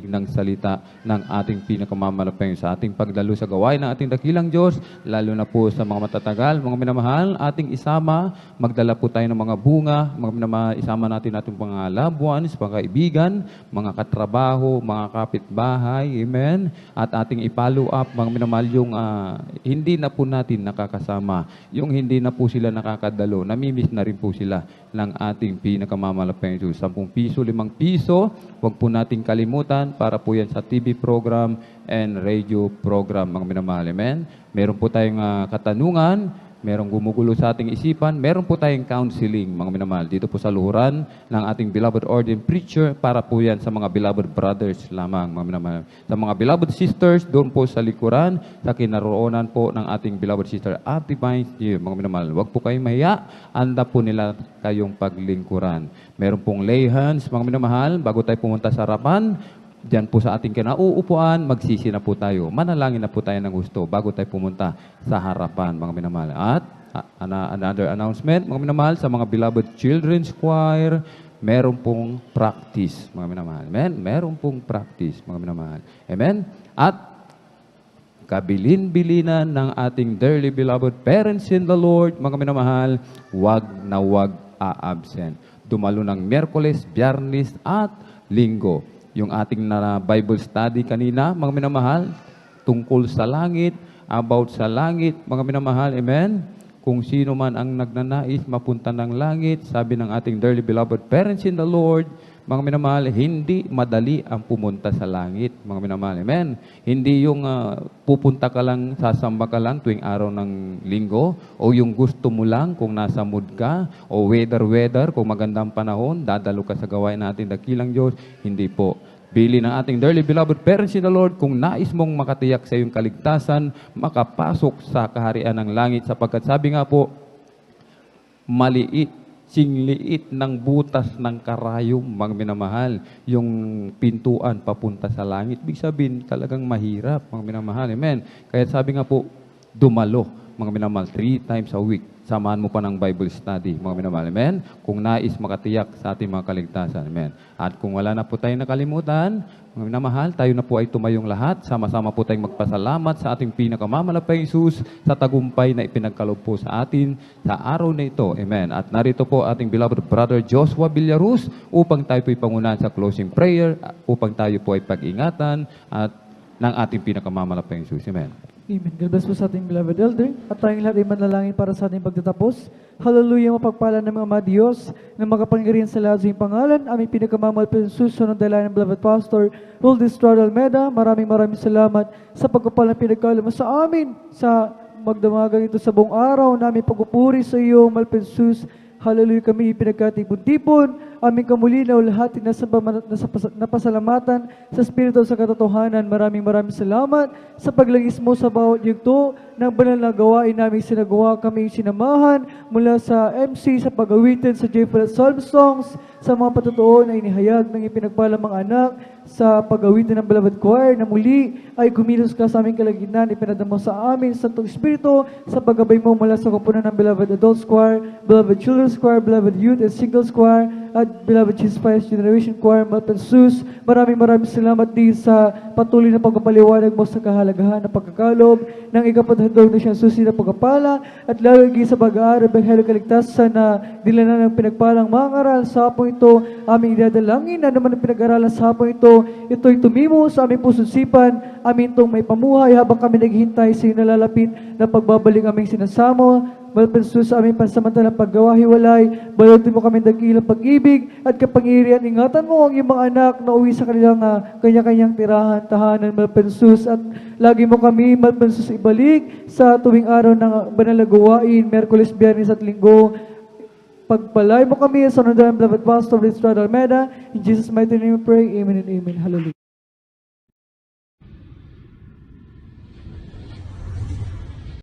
ng salita ng ating pinakamamalapeng sa ating pagdalo sa gawain ng ating dakilang Diyos, lalo na po sa mga matatagal, mga minamahal, ating isama, magdala po tayo ng mga bunga, mga minamahal, isama natin ating mga loved ones, mga kaibigan, mga katrabaho, mga kapitbahay, amen, at ating i-follow up, mga minamahal, yung hindi na po natin nakakasama, yung hindi na po sila nakakadalo, namimiss na rin po sila ng ating pinakamamalapeng Diyos. 10 piso, 5 piso, huwag po nating kalimutan para po yan sa TV program and radio program, mga minamahal, amen. Meron po tayong katanungan, merong gumugulo sa ating isipan, meron po tayong counseling, mga minamahal, dito po sa luhuran ng ating beloved ordained preacher, para po yan sa mga beloved brothers lamang, mga minamahal. Sa mga beloved sisters, doon po sa likuran, sa kinaroonan po ng ating beloved sister, Ate Vines, mga minamahal. Huwag po kayong mahiya, anda po nila kayong paglingkuran. Meron pong lay hands, mga minamahal, bago tayo pumunta sa harapan, diyan po sa ating kinauupuan, magsisi na po tayo. Manalangin na po tayo ng gusto bago tayo pumunta sa harapan, mga minamahal. At another announcement, mga minamahal, sa mga beloved children's choir, meron pong practice, mga minamahal. Amen? Meron pong practice, mga minamahal. Amen? At kabilin-bilinan ng ating dearly beloved parents in the Lord, mga minamahal, wag na wag a-absent. Dumalo ng Miyerkules, Biyernes at Linggo. Yung ating na Bible study kanina, mga minamahal, tungkol sa langit, about sa langit, mga minamahal, amen? Kung sino man ang nagnanais mapunta ng langit, sabi ng ating dearly beloved parents in the Lord, mga minamahal, hindi madali ang pumunta sa langit, mga minamahal, amen? Hindi yung pupunta ka lang, sasamba ka lang tuwing araw ng linggo, o yung gusto mo lang kung nasa mood ka, o weather, kung magandang panahon, dadalo ka sa gawain natin, dakilang Diyos, hindi po. Bili ng ating dearly beloved parents in the Lord, kung nais mong makatiyak sa iyong kaligtasan, makapasok sa kaharian ng langit, sapagkat sabi nga po, maliit, singliit ng butas ng karayom, mga minamahal, yung pintuan papunta sa langit. Ibig sabihin, talagang mahirap, mga minamahal. Amen. Kaya sabi nga po, dumalo, mga minamahal, 3 times a week. Samahan mo pa ng Bible study, mga minamahal. Amen. Kung nais makatiyak sa ating mga kaligtasan. Amen. At kung wala na po tayong nakalimutan, mga minamahal, tayo na po ay tumayong lahat. Sama-sama po tayong magpasalamat sa ating pinakamamalapang Jesus sa tagumpay na ipinagkaloob po sa atin sa araw na ito. Amen. At narito po ating beloved brother Joshua Villaruz upang tayo po ipangunahan sa closing prayer, upang tayo po ay pag-ingatan at ng ating pinakamamalapang Jesus. Amen. Amen. God bless po sa ating beloved elder. At tayong lahat ay manalangin para sa ating pagtatapos. Hallelujah, mapagpala ng mga Diyos na makapangyarihan sa lahat sa iyong pangalan. Aming pinakamamahal po yung susunod dala ng beloved pastor, Huldi Estrada Almeda. Maraming salamat sa pagpapala ng pinagkala mo sa amin sa magdamagang ito sa buong araw na aming pagpupuri sa iyo, Malpensus. Hallelujah, kami pinagkatipon-tipon, aming kamulinaw lahat napasalamatan sa Espiritu sa katotohanan. Maraming salamat sa paglagis mo sa bawat yugto ng banal na gawain namin sinagawa. Kami sinamahan mula sa MC, sa pag-awitin, sa joyful psalm songs, sa mga patutuo na inihayag ng ipinagpalang mga anak, sa pag-awitin ng beloved choir na muli ay kumilos ka sa aming kalagitnaan, ipinadamo sa amin, Santong Espiritu, sa paggabay mo mula sa kupunan ng beloved adults choir, beloved children's choir, beloved youth and singles choir, at beloved Jesus Christ Generation Choir, Malpensus. Maraming salamat din sa patuloy na pagpapaliwanag mo sa kahalagahan ng pagkakalob ng ikapathandog na siyang susi na pagkapala, at lalo sa pag-aaral ng Ebanghelyo kaligtasan na dilanan ng pinagpalang mga ngaral sa hapong ito, aming idadalangin na naman ang pinag-aralan sa hapong ito, ito'y tumimo sa aming puso't sipan, amin itong may pamuhay habang kami naghihintay sa iyong nalalapit na pagbabalik aming sinasamo. Malpensus sa aming pansamantalang paggawa-hiwalay, balutin mo kami dakilang pag-ibig at kapangyarihan. Ingatan mo ang iyong mga anak na uwi sa kanilang kanya-kanyang tirahan, tahanan, Malpensus, at lagi mo kami, Malpensus, ibalik sa tuwing araw ng banal na gawain, Miyerkules, Biyernes at Linggo. Pagpalay mo kami sa nundan ng beloved pastor, Estrada Almeda. In Jesus' mighty name we pray. Amen and amen. Hallelujah.